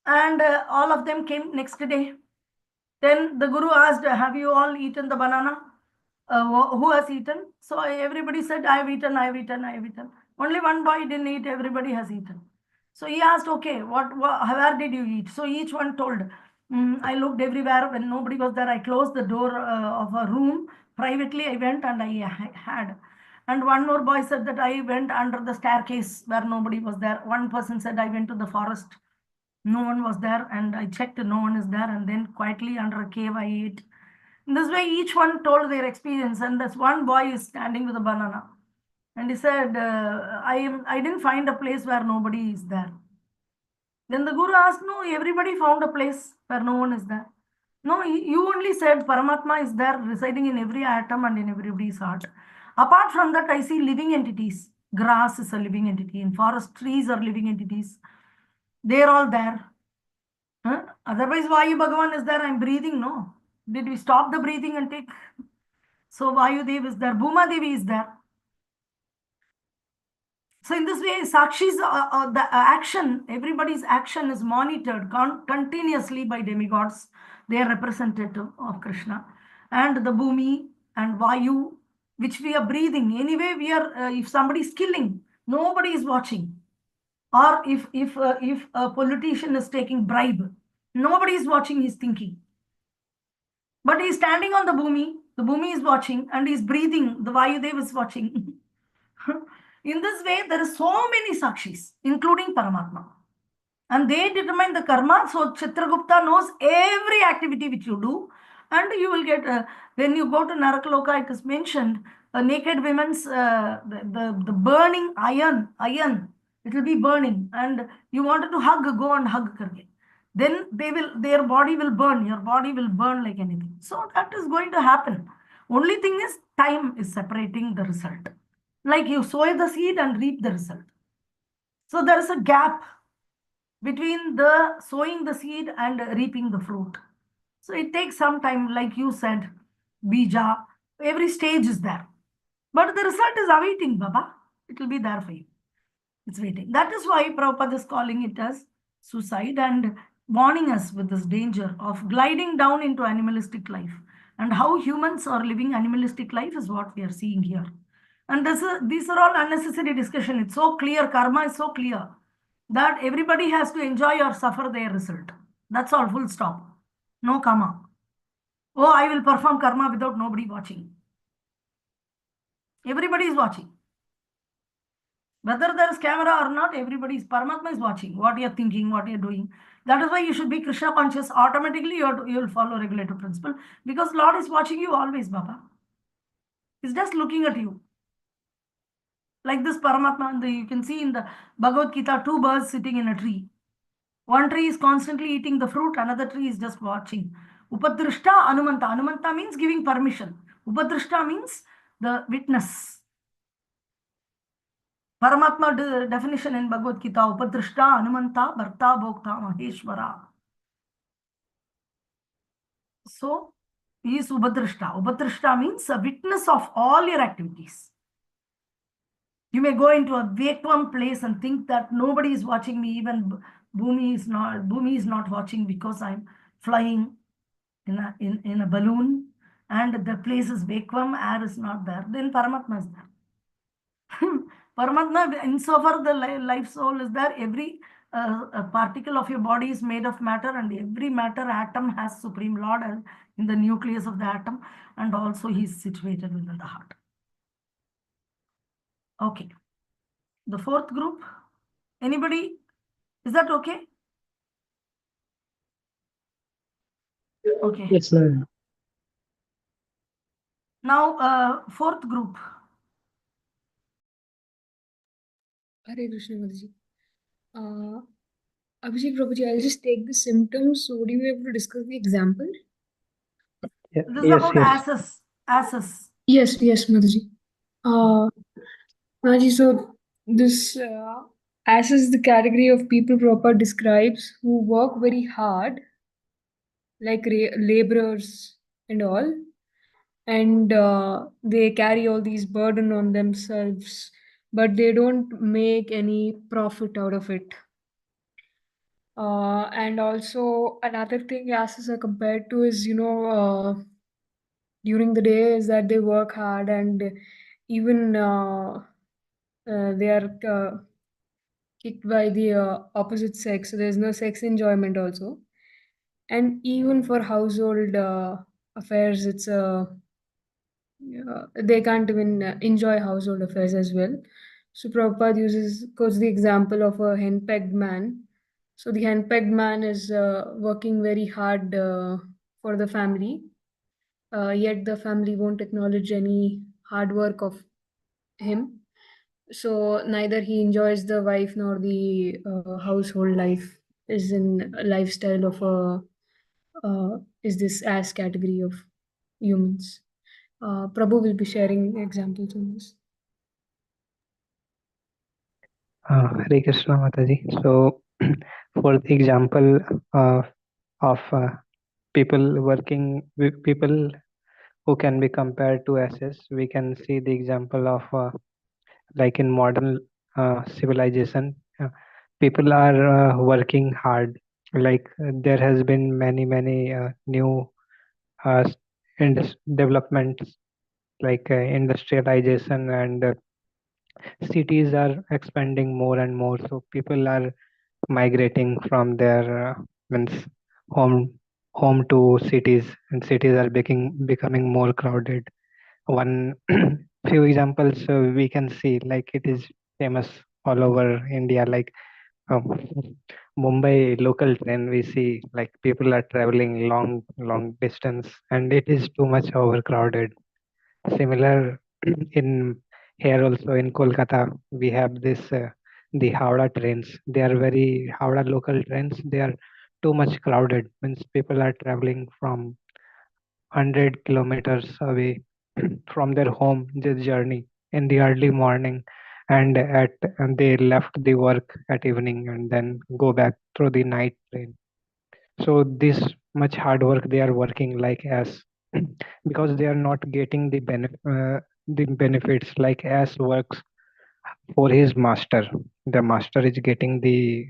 and all of them came next day. Then the guru asked, have you all eaten the banana? Who has eaten? So everybody said, I have eaten, I have eaten, I have eaten. Only one boy didn't eat, everybody has eaten. So he asked, okay, where did you eat? So each one told, I looked everywhere. When nobody was there, I closed the door of a room. Privately, I went and I had. And one more boy said that I went under the staircase where nobody was there. One person said, I went to the forest. No one was there, and I checked, no one is there. And then quietly under a cave, I ate. In this way, each one told their experience. And this one boy is standing with a banana. And he said, I didn't find a place where nobody is there. Then the guru asked, no, everybody found a place where no one is there. No, you only said Paramatma is there, residing in every atom and in everybody's heart. Apart from that, I see living entities. Grass is a living entity. In forest, trees are living entities. They are all there. Huh? Otherwise, Vayu Bhagavan is there. I'm breathing. No. Did we stop the breathing and take? So Vayu Dev is there. Bhuma Devi is there. So in this way, Sakshi's the action, everybody's action is monitored continuously by demigods. They are representative of Krishna. And the Bhumi and Vayu, which we are breathing. Anyway, we are. If somebody is killing, nobody is watching. Or if a politician is taking bribe, nobody is watching. He's thinking. But he's standing on the Bhumi is watching, and he's breathing. The Vayudev is watching. In this way, there are so many Sakshis, including Paramatma. And they determine the karma. So Chitragupta knows every activity which you do. And you will get, when you go to Narakaloka, it is mentioned, naked women's, the burning iron, it will be burning. And you wanted to hug, go and hug karke. Then their body will burn, your body will burn like anything. So that is going to happen. Only thing is, time is separating the result. Like you sow the seed and reap the result. So there is a gap between the sowing the seed and reaping the fruit. So it takes some time, like you said, bija, every stage is there. But the result is awaiting, Baba. It will be there for you. It's waiting. That is why Prabhupada is calling it as suicide. And warning us with this danger of gliding down into animalistic life. And how humans are living animalistic life is what we are seeing here. And these are all unnecessary discussion. It's so clear, karma is so clear that everybody has to enjoy or suffer their result. That's all, full stop. No karma. Oh, I will perform karma without nobody watching. Everybody is watching. Whether there is camera or not, everybody's Paramatma is watching what you're thinking, what you're doing. That is why you should be Krishna conscious. Automatically, you'll follow regulative principle because Lord is watching you always, Baba. He's just looking at you. Like this Paramatma, you can see in the Bhagavad Gita, two birds sitting in a tree. One tree is constantly eating the fruit, another tree is just watching. Upadrishta Anumanta. Anumanta means giving permission. Upadrishta means the witness. Paramatma definition in Bhagavad Gita, Upadrishta, Anumanta, Bharta, Bhokta, Maheshwara. So, he is Ubadrishta. Ubadrishta means a witness of all your activities. You may go into a vacuum place and think that nobody is watching me, even Bhumi is not watching because I'm flying in a balloon and the place is vacuum, air is not there. Then Paramatma is there. Paramatma, insofar the life soul is there, every particle of your body is made of matter, and every matter atom has Supreme Lord in the nucleus of the atom, and also he is situated within the heart. Okay. The fourth group, anybody? Is that okay? Okay. Yes, ma'am. Now, fourth group. Hare Krishna Mataji. Abhishek Prabhuji, I'll just take the symptoms. So, would you be able to discuss the example? Yeah, This is yes, about yes. asses. Yes, Mataji. Mataji, so this as is the category of people Prabhupada describes who work very hard, like laborers and all, and they carry all these burden on themselves, but they don't make any profit out of it. And also another thing asses are compared to is, during the day is that they work hard and even they are kicked by the opposite sex. So there's no sex enjoyment also. And even for household affairs, it's they can't even enjoy household affairs as well. So Prabhupada quotes the example of a henpecked man. So the henpecked man is working very hard for the family, yet the family won't acknowledge any hard work of him. So neither he enjoys the wife nor the household life is in a lifestyle of a is this as category of humans. Prabhu will be sharing examples on this. Hare Krishna Mataji. So, for the example of people who can be compared to asses, we can see the example of like in modern civilization, people are working hard. Like there has been many new uh, developments like industrialization and cities are expanding more and more. So people are migrating from their means home home to cities, and cities are becoming more crowded. One few examples we can see, like it is famous all over India, like um, Mumbai local train. We see like people are traveling long distance, and it is too much overcrowded. Similar in here also in Kolkata, we have this the Howrah trains. They are very Howrah local trains. They are too much crowded. Means people are traveling from 100 kilometers away from their home, this journey in the early morning, and they left the work at evening and then go back through the night train. So this much hard work they are working like as because they are not getting the benefits like as works for his master. The master is getting the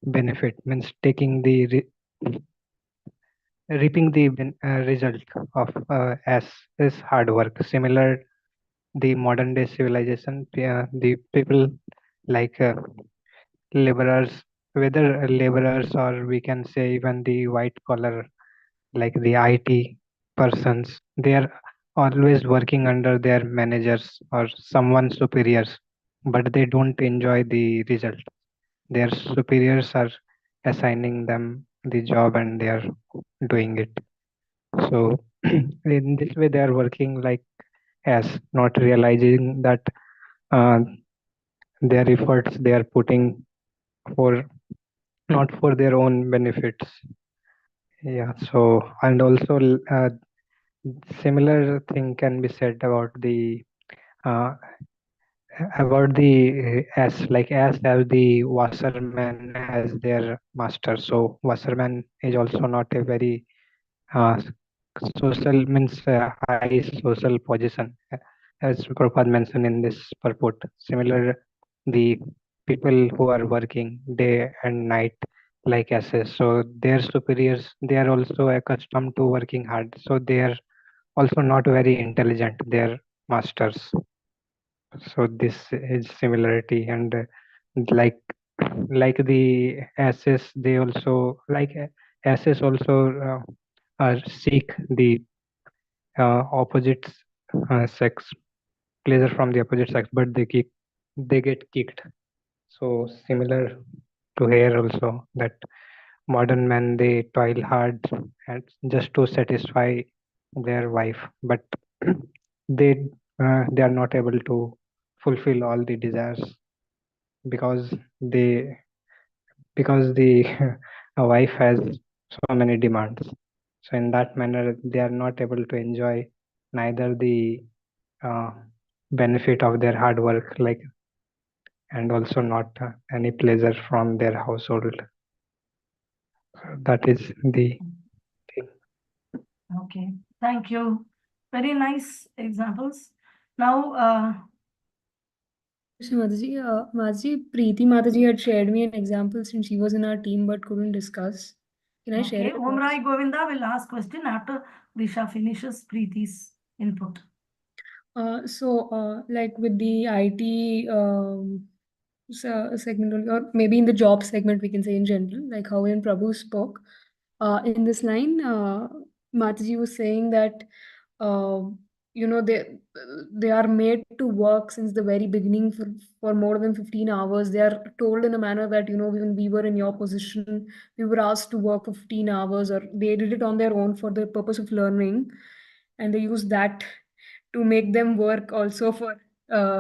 benefit, means taking the reaping the result of as is hard work. Similar, the modern day civilization, the people like laborers, whether laborers or we can say even the white collar, like the IT persons, they are always working under their managers or someone superiors, but they don't enjoy the result. Their superiors are assigning them the job and they are doing it. So in this way, they are working like as not realizing that uh, their efforts they are putting for not for their own benefits. Yeah. So and also similar thing can be said uh, about the as like as have the washerman as their master. So washerman is also not a very uh, social means high social position, as Prabhupada mentioned in this purport. Similar, the people who are working day and night like asses, so their superiors they are also accustomed to working hard, so they are also not very intelligent. Their masters. So this is similarity and like like the asses, they also like asses also seek the opposite sex pleasure from the opposite sex, but they get kicked. So similar to here also that modern men they toil hard and just to satisfy their wife, but they they are not able to fulfill all the desires because they because the a wife has so many demands. So in that manner, they are not able to enjoy neither the uh, benefit of their hard work, like, and also not any pleasure from their household. That is the thing. Okay, thank you. Very nice examples. Now, So Mataji, Mataji, Preeti Mataji had shared me an example since she was in our team but couldn't discuss. Can I share okay, it Om across? Rai Govinda will ask question after Disha finishes Preeti's input. Like with the IT segment, or maybe in the job segment, we can say in general, like how in Prabhu spoke. In this line, Mataji was saying that, uh, they are made to work since the very beginning for more than 15 hours. They are told in a manner that, when we were in your position, we were asked to work for 15 hours, or they did it on their own for the purpose of learning. And they use that to make them work also for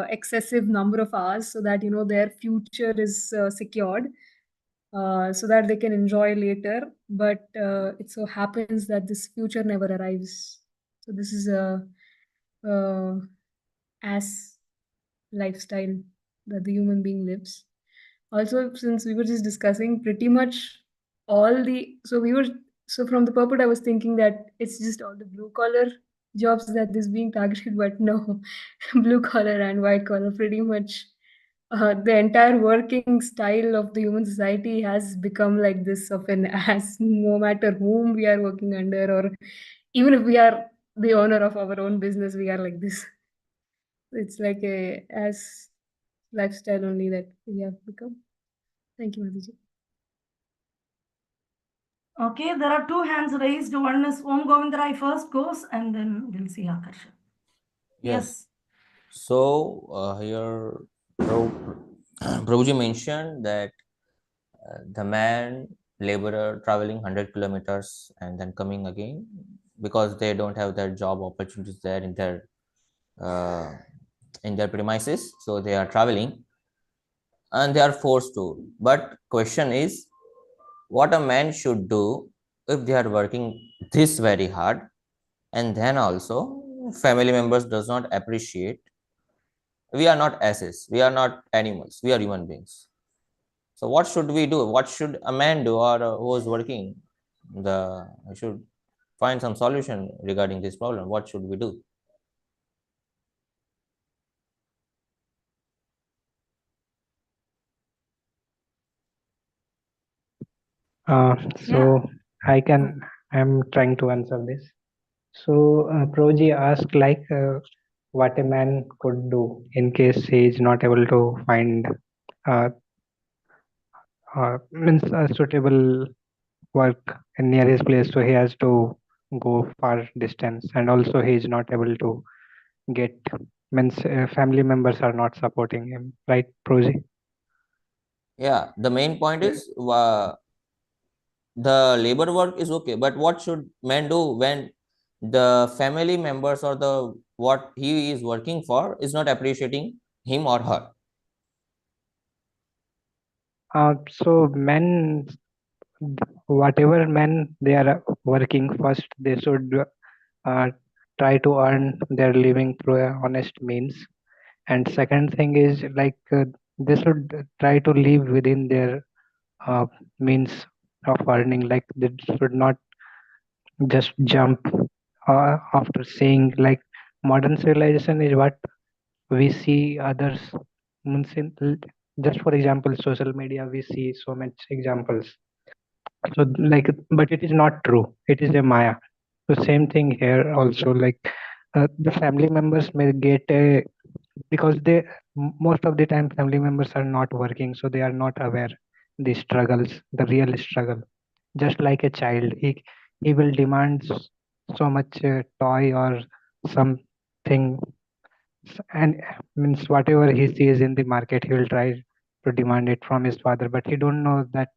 excessive number of hours so that their future is secured, so that they can enjoy later. But it so happens that this future never arrives. So this is a as lifestyle that the human being lives. Also, since we were just discussing pretty much all the, so from the purport, I was thinking that it's just all the blue collar jobs that is being targeted, but no, blue collar and white collar, pretty much the entire working style of the human society has become like this of an as, no matter whom we are working under, or even if we are the owner of our own business, we are like this. It's like a as lifestyle only that we have become. Thank you, Madhuji. Okay, there are two hands raised. One is Om Govindarai first goes, and then we'll see Akarsha. Yes. So here, Prabhuji mentioned that the man laborer traveling 100 kilometers and then coming again because they don't have their job opportunities there uh, in their premises, so they are traveling and they are forced to. But question is, what a man should do if they are working this very hard and then also family members does not appreciate. We are not asses, we are not animals, we are human beings. So what should we do? What should a man do, or who is working the should find some solution regarding this problem? What should we do? So I'm trying to answer this. So Proji asked like what a man could do in case he is not able to find uh, means a suitable work near his place, so he has to go far distance, and also he is not able to get means family members are not supporting him, right, Proji? Yeah, the main point is the labor work is okay, but what should man do when the family members or the what he is working for is not appreciating him or her? So men, whatever men they are working, first they should uh, try to earn their living through a honest means, and second thing is like they should try to live within their uh, means of earning, like they should not just jump after seeing like modern civilization is what we see others means just for example social media we see so much examples, so like but it is not true, it is a maya. So same thing here also, like the family members may get a because most of the time family members are not working, so they are not aware the struggles, the real struggle. Just like a child, he will demand so much toy or something, and means whatever he sees in the market he will try to demand it from his father, but he don't know that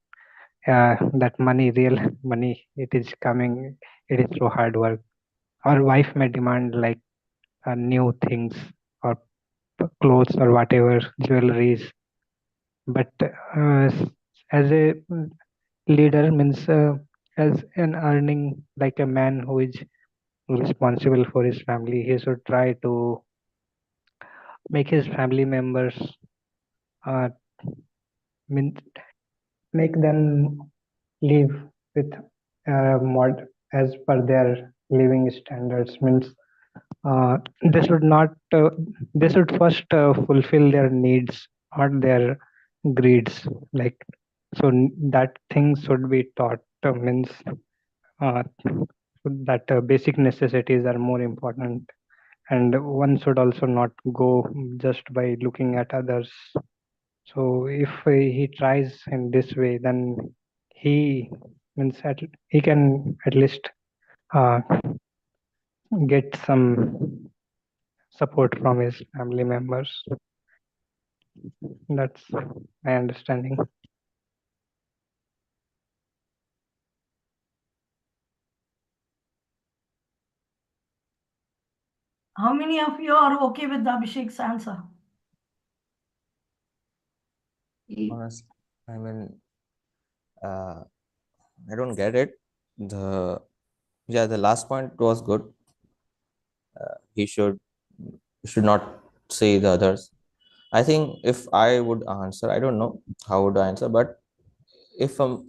that money, real money, it is coming, it is through hard work. Or wife may demand like new things or clothes or whatever jewelries, but as a leader means as an earning like a man who is responsible for his family, he should try to make his family members uh, mean, make them live with mod as per their living standards, means they should not they should first fulfill their needs or their greeds, like so that things should be taught, means uh, that basic necessities are more important, and one should also not go just by looking at others. So if he tries in this way, then he means he can at least uh, get some support from his family members. That's my understanding. How many of you are okay with Abhishek's answer? Honestly, I mean, I don't get it. The last point was good. He should not say the others. I think if I would answer, I don't know how would I answer, but if a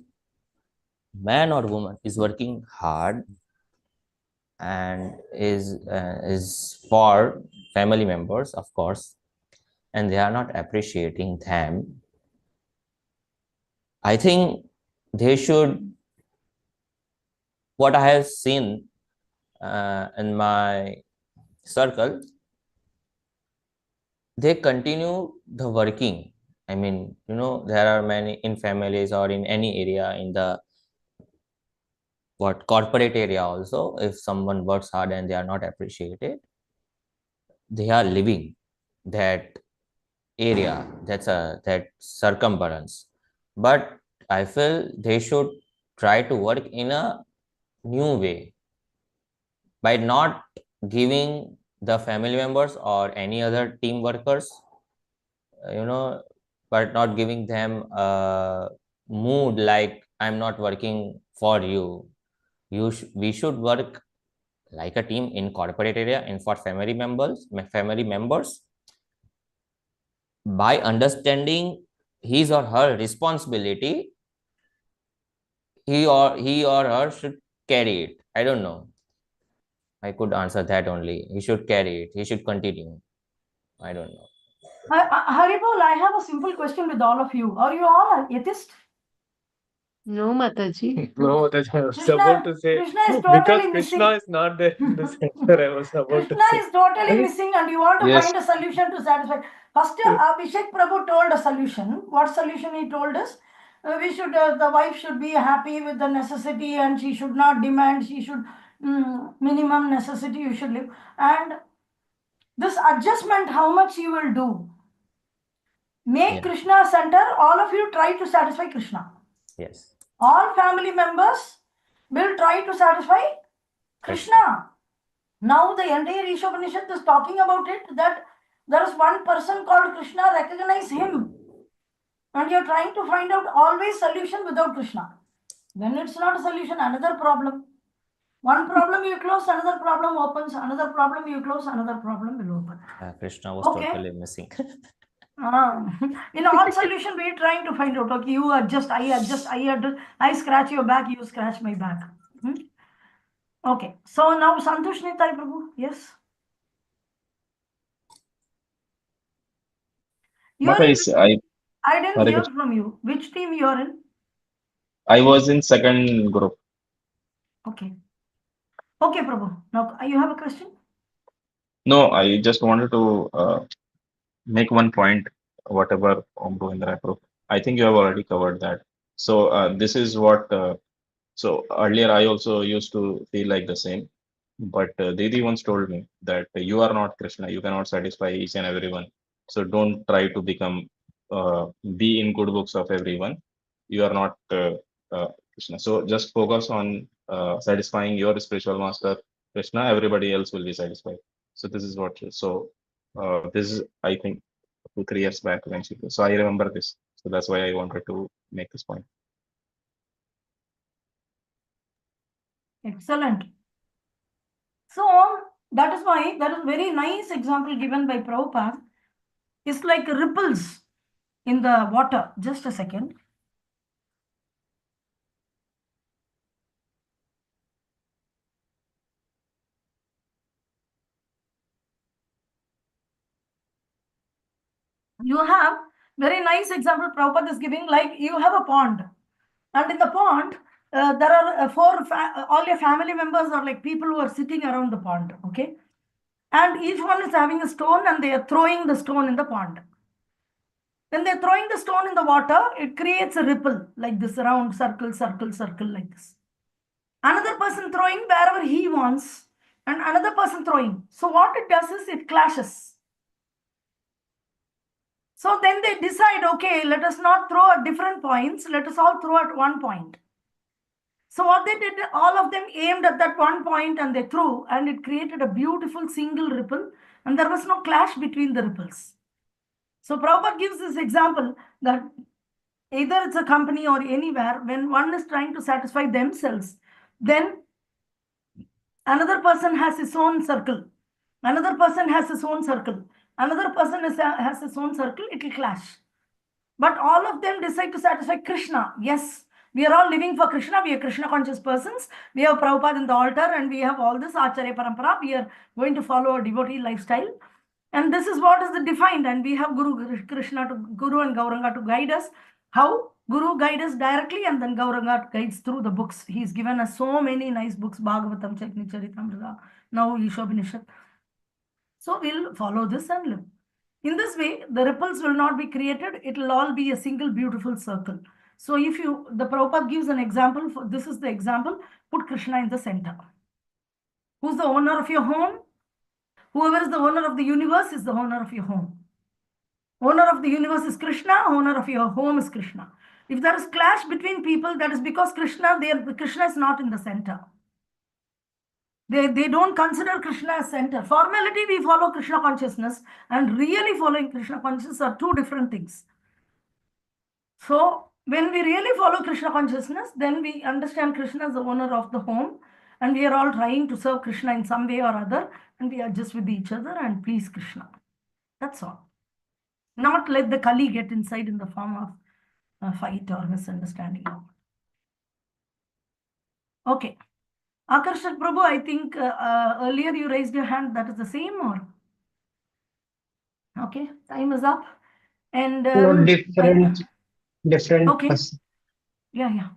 man or woman is working hard and is for family members, of course, and they are not appreciating them, I think they should. What I have seen in my circle, they continue the working. I mean, there are many in families or in any area in the what corporate area also. If someone works hard and they are not appreciated, they are living that area. That's a that circumference. But I feel they should try to work in a new way by not giving the family members or any other team workers uh, you know but not giving them a mood like I'm not working for you. We should work like a team in corporate area and for family members by understanding his or her responsibility. He or her should carry it. I don't know, I could answer that only. He should carry it, he should continue. I don't know. Haribol, I have a simple question with all of you. Are you all atheists? No, Mataji. No, that I was Krishna, about to say Krishna is because totally Krishna missing. is not there in the center. I was about to Krishna say. is totally missing, and you want to Yes. find a solution to satisfy. First, Abhishek Prabhu told a solution. What solution he told us? We should, the wife should be happy with the necessity, and she should not demand. She should minimum necessity. You should live, and this adjustment, how much you will do. Make Yeah. Krishna center. All of you try to satisfy Krishna. Yes. All family members will try to satisfy Krishna. Now the entire Isopanisad is talking about it, that there is one person called Krishna, recognize him. And you're trying to find out always solution without Krishna. Then it's not a solution, another problem. One problem you close, another problem opens, another problem you close, another problem will open. Krishna was Okay. totally missing. In all solution, we're trying to find out, okay, you adjust, I adjust, I scratch your back, you scratch my back. Okay, so now Santosh Nitai Prabhu, yes? Mata is I I didn't Hare hear Krishna. from you. Which team you're in? I was in second group. Okay. Okay, Prabhu. Now you have a question? No, I just wanted to make one point, whatever Om Govindara proved. I think you have already covered that. So this is what. So earlier I also used to feel like the same, but Didi once told me that you are not Krishna. You cannot satisfy each and everyone. So don't try to become be in good books of everyone. You are not Krishna. So just focus on satisfying your spiritual master Krishna. Everybody else will be satisfied. So this is what. So this is, I think, 2 3 years back when she. So I remember this. So that's why I wanted to make this point. Excellent. So that is why there is very nice example given by Prabhupada. It's like ripples in the water. Just a second. You have very nice example Prabhupada is giving, like you have a pond, and in the pond there are all your family members are like people who are sitting around the pond, okay? And each one is having a stone and they are throwing the stone in the pond. When they're throwing the stone in the water, it creates a ripple like this, round circle, circle, circle, like this. Another person throwing wherever he wants, and another person throwing. So what it does is it clashes. So then they decide, okay, let us not throw at different points, let us all throw at one point. So what they did, all of them aimed at that one point and they threw, and it created a beautiful single ripple, and there was no clash between the ripples. So Prabhupada gives this example that either it's a company or anywhere, when one is trying to satisfy themselves, then another person has his own circle, another person has his own circle, another person has his own circle, it will clash. But all of them decide to satisfy Krishna. Yes, we are all living for Krishna. We are Krishna conscious persons. We have Prabhupada in the altar and we have all this Acharya Parampara. We are going to follow a devotee lifestyle. And this is what is defined. And we have Guru Krishna, Guru and Gauranga to guide us. How? Guru guides us directly and then Gauranga guides through the books. He's given us so many nice books, Bhagavatam, Chaitanya Charitamrita, now Isopanisad. So we'll follow this and live. In this way, the ripples will not be created. It will all be a single beautiful circle. So if you, the Prabhupada gives an example, for this is the example, put Krishna in the center. Who's the owner of your home? Whoever is the owner of the universe is the owner of your home. Owner of the universe is Krishna, owner of your home is Krishna. If there is clash between people, that is because Krishna is not in the center. They don't consider Krishna as center. Formality, we follow Krishna consciousness, and really following Krishna consciousness are two different things. So when we really follow Krishna consciousness, then we understand Krishna as the owner of the home, and we are all trying to serve Krishna in some way or other, and we adjust with each other and please Krishna. That's all. Not let the Kali get inside in the form of a fight or misunderstanding. Okay. Akarshak Prabhu, I think earlier you raised your hand. That is the same, or? Okay, time is up. And No, different okay. person. Yeah.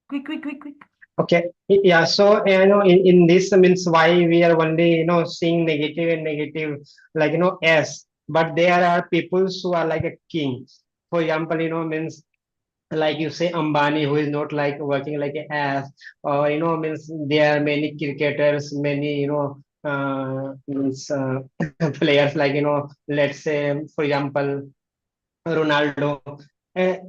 Quick. Okay, yeah. So in this means why we are only seeing negative and negative, like S, but there are people who are like a king. For example, means like you say Ambani, who is not like working like an ass, or means there are many cricketers, many means players like let's say for example Ronaldo.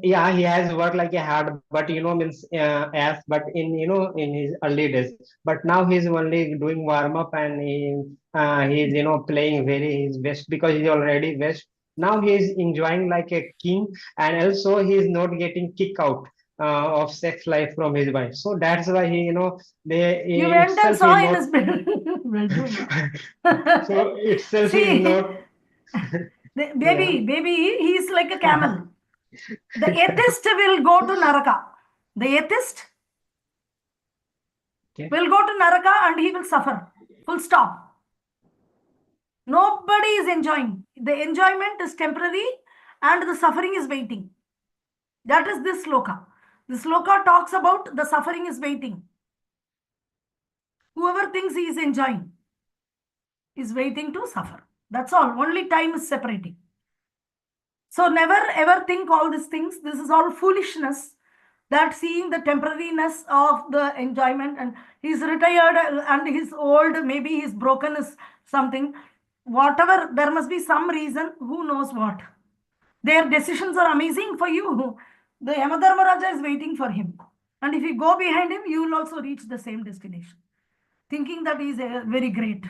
Yeah, he has worked like a hard, but means as but in his early days. But now he's only doing warm up and he's playing very his best because he's already best. Now he is enjoying like a king, and also he is not getting kicked out of sex life from his wife. So that's why he they You went and itself is saw in not. his bedroom. So itself is See, not. Yeah. baby, he is like a camel. The atheist will go to Naraka. The atheist Okay. will go to Naraka and he will suffer. Full stop. Nobody is enjoying. The enjoyment is temporary and the suffering is waiting. That is this sloka. This sloka talks about the suffering is waiting. Whoever thinks he is enjoying is waiting to suffer. That's all. Only time is separating. So never ever think all these things. This is all foolishness. That seeing the temporariness of the enjoyment, and he's retired and he's old, maybe he's broken is something. Whatever, there must be some reason. Who knows what? Their decisions are amazing for you. The Yamadharmaraja is waiting for him. And if you go behind him, you will also reach the same destination. Thinking that he is very great.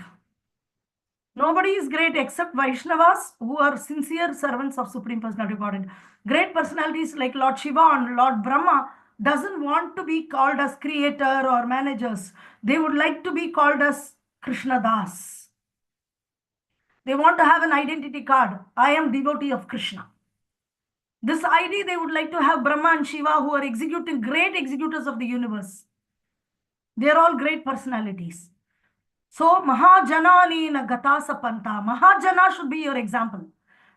Nobody is great except Vaishnavas who are sincere servants of Supreme Personality of Godhead. Great personalities like Lord Shiva and Lord Brahma doesn't want to be called as creator or managers. They would like to be called as Krishna Das. They want to have an identity card. I am devotee of Krishna. This ID they would like to have Brahma and Shiva who are executing great executors of the universe. They are all great personalities. So Mahajanani na Gatasa Panta. Mahajana should be your example.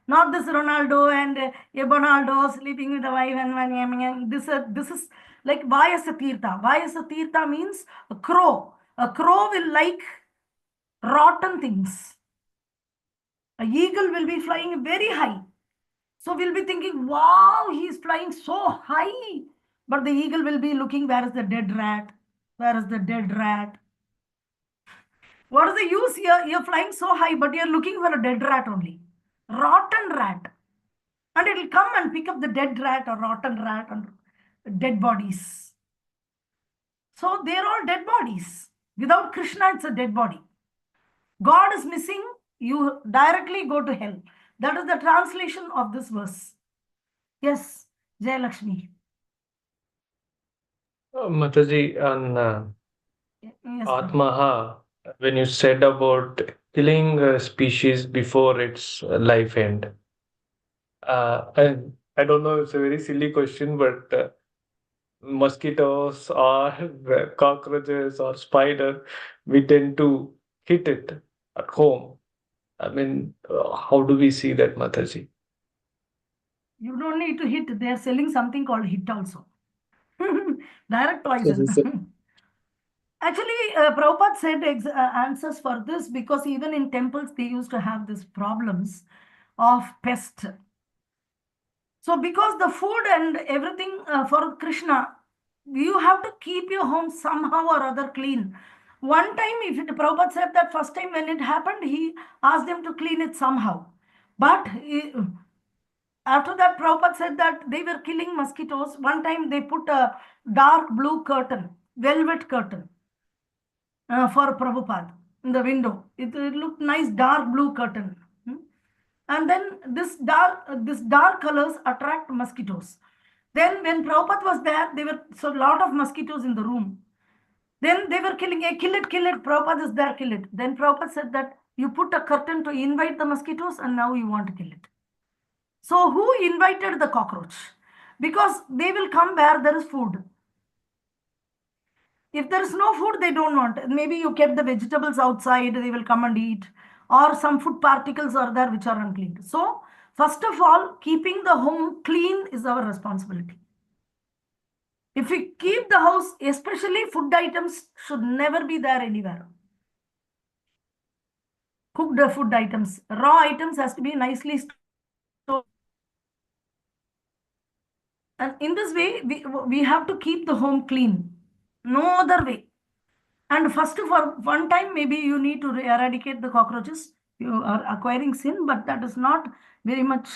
Not this Ronaldo and Ebonaldo sleeping with the wife and this is like Vayasa Tirtha. Vayasa Tirtha means a crow. A crow will like rotten things. A eagle will be flying very high. So we'll be thinking, wow, he's flying so high. But the eagle will be looking, where is the dead rat? Where is the dead rat? What is the use here? You're flying so high, but you're looking for a dead rat only. Rotten rat. And it'll come and pick up the dead rat or rotten rat and dead bodies. So they're all dead bodies. Without Krishna, it's a dead body. God is missing, you directly go to hell. That is the translation of this verse. Yes, Jai Lakshmi. Mataji, on Yes, Prabhu. Atmaha, when you said about killing a species before its life end, and I don't know, it's a very silly question, but mosquitoes or cockroaches or spider, we tend to hit it at home. I mean, how do we see that, Mataji? You don't need to hit. They are selling something called hit also. Direct Yes, yes, sir. poison. Actually, Prabhupada said answers for this because even in temples they used to have these problems of pest. So because the food and everything for Krishna, you have to keep your home somehow or other clean. One time, Prabhupada said that first time when it happened, he asked them to clean it somehow. But after that, Prabhupada said that they were killing mosquitoes. One time they put a dark blue curtain, velvet curtain for Prabhupada in the window. It looked nice, dark blue curtain. And then this dark colors attract mosquitoes. Then when Prabhupada was there, there were so a lot of mosquitoes in the room. Then they were killing, hey, kill it, Prabhupada is there, kill it. Then Prabhupada said that you put a curtain to invite the mosquitoes and now you want to kill it. So who invited the cockroach? Because they will come where there is food. If there is no food, they don't want. Maybe you kept the vegetables outside, they will come and eat. Or some food particles are there which are unclean. So, first of all, keeping the home clean is our responsibility. If we keep the house, especially food items should never be there anywhere. Cooked food items, raw items has to be nicely stored. And in this way, we have to keep the home clean. No other way. And first, for one time, maybe you need to eradicate the cockroaches. You are acquiring sin, but that is not very much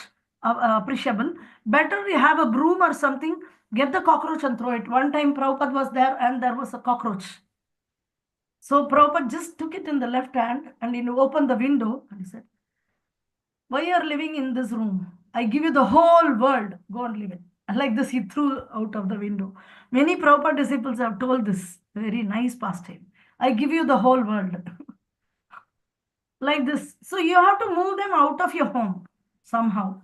appreciable. Better you have a broom or something, get the cockroach and throw it. One time Prabhupada was there and there was a cockroach. So Prabhupada just took it in the left hand and he opened the window and he said, "Why you are living in this room? I give you the whole world. Go and live it." And like this, he threw out of the window. Many Prabhupada disciples have told this very nice pastime. I give you the whole world. Like this. So you have to move them out of your home somehow.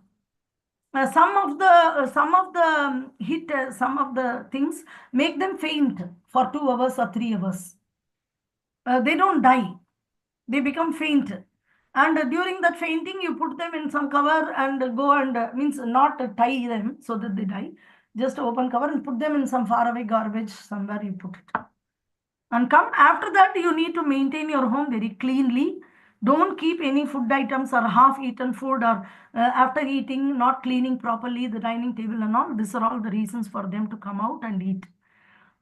Some of the heat, some of the things make them faint for 2 hours or 3 hours. They don't die. They become faint. And during that fainting, you put them in some cover and go and means not tie them so that they die. Just open cover and put them in some faraway garbage somewhere you put it. And come after that, you need to maintain your home very cleanly. Don't keep any food items or half-eaten food or after eating, not cleaning properly the dining table and all. These are all the reasons for them to come out and eat.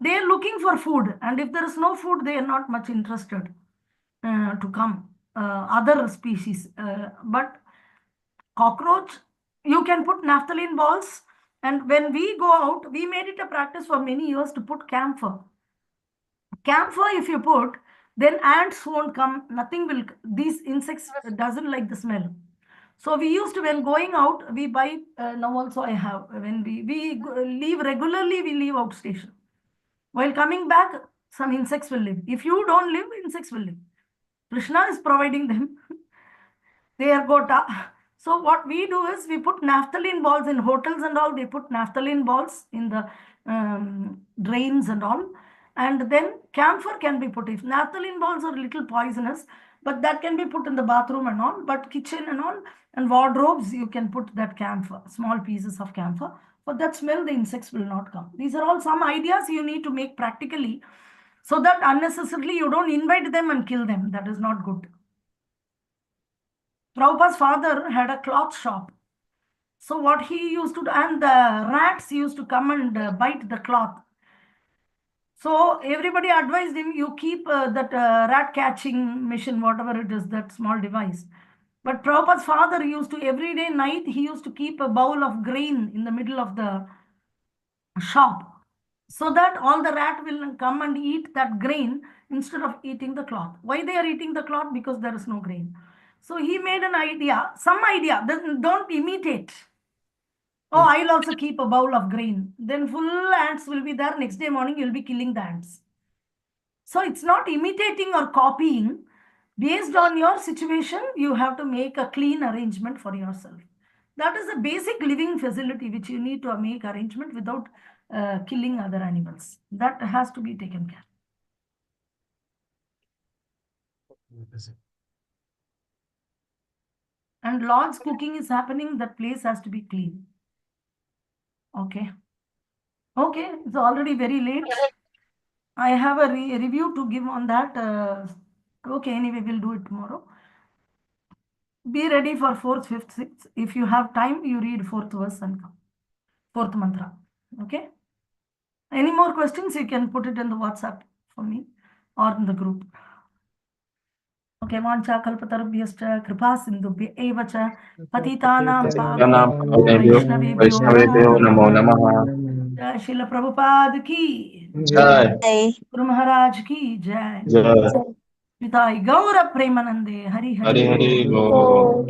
They are looking for food, and if there is no food, they are not much interested to come. Other species, but cockroach, you can put naphthalene balls. And when we go out, we made it a practice for many years to put camphor. Camphor, if you put, then ants won't come. Nothing will. These insects doesn't like the smell. So we used to, when going out, we buy. Now also I have. When we leave regularly, we leave outstation. While coming back, some insects will live. If you don't live, insects will live. Krishna is providing them. They are gota. So what we do is we put naphthalene balls in hotels and all. They put naphthalene balls in the drains and all. And then camphor can be put. If naphthalene balls are a little poisonous, but that can be put in the bathroom and all. But kitchen and all and wardrobes, you can put that camphor, small pieces of camphor. For that smell, the insects will not come. These are all some ideas you need to make practically so that unnecessarily you don't invite them and kill them. That is not good. Prabhupada's father had a cloth shop. So what he used to do, and the rats used to come and bite the cloth. So everybody advised him, you keep that rat catching machine, whatever it is, that small device. But Prabhupada's father used to, every day night, he used to keep a bowl of grain in the middle of the shop, so that all the rat will come and eat that grain instead of eating the cloth. Why they are eating the cloth? Because there is no grain. So he made an idea, some idea, don't imitate. Oh, I'll also keep a bowl of grain. Then full ants will be there. Next day morning, you'll be killing the ants. So it's not imitating or copying. Based on your situation, you have to make a clean arrangement for yourself. That is a basic living facility which you need to make arrangement without killing other animals. That has to be taken care. And Lord's cooking is happening, that place has to be clean. Okay. Okay, it's already very late. I have a review to give on that. Okay, anyway, we'll do it tomorrow. Be ready for 4th, 5th, 6th. If you have time, you read 4th verse and come. 4th mantra. Okay. Any more questions? You can put it in the WhatsApp for me or in the group. Okay, Vancha Kalpatarubhyascha Kripa Sindhubhya Eva cha Patitanam Pavanebhyo Vaishnavebhyo Namo namo Namaha. namaha. Jai Srila Prabhupada ki, Jai. Guru Maharaj ki jai. Jai. Vitai Gaura Premanande Hari Hari Hari. Hari Bol.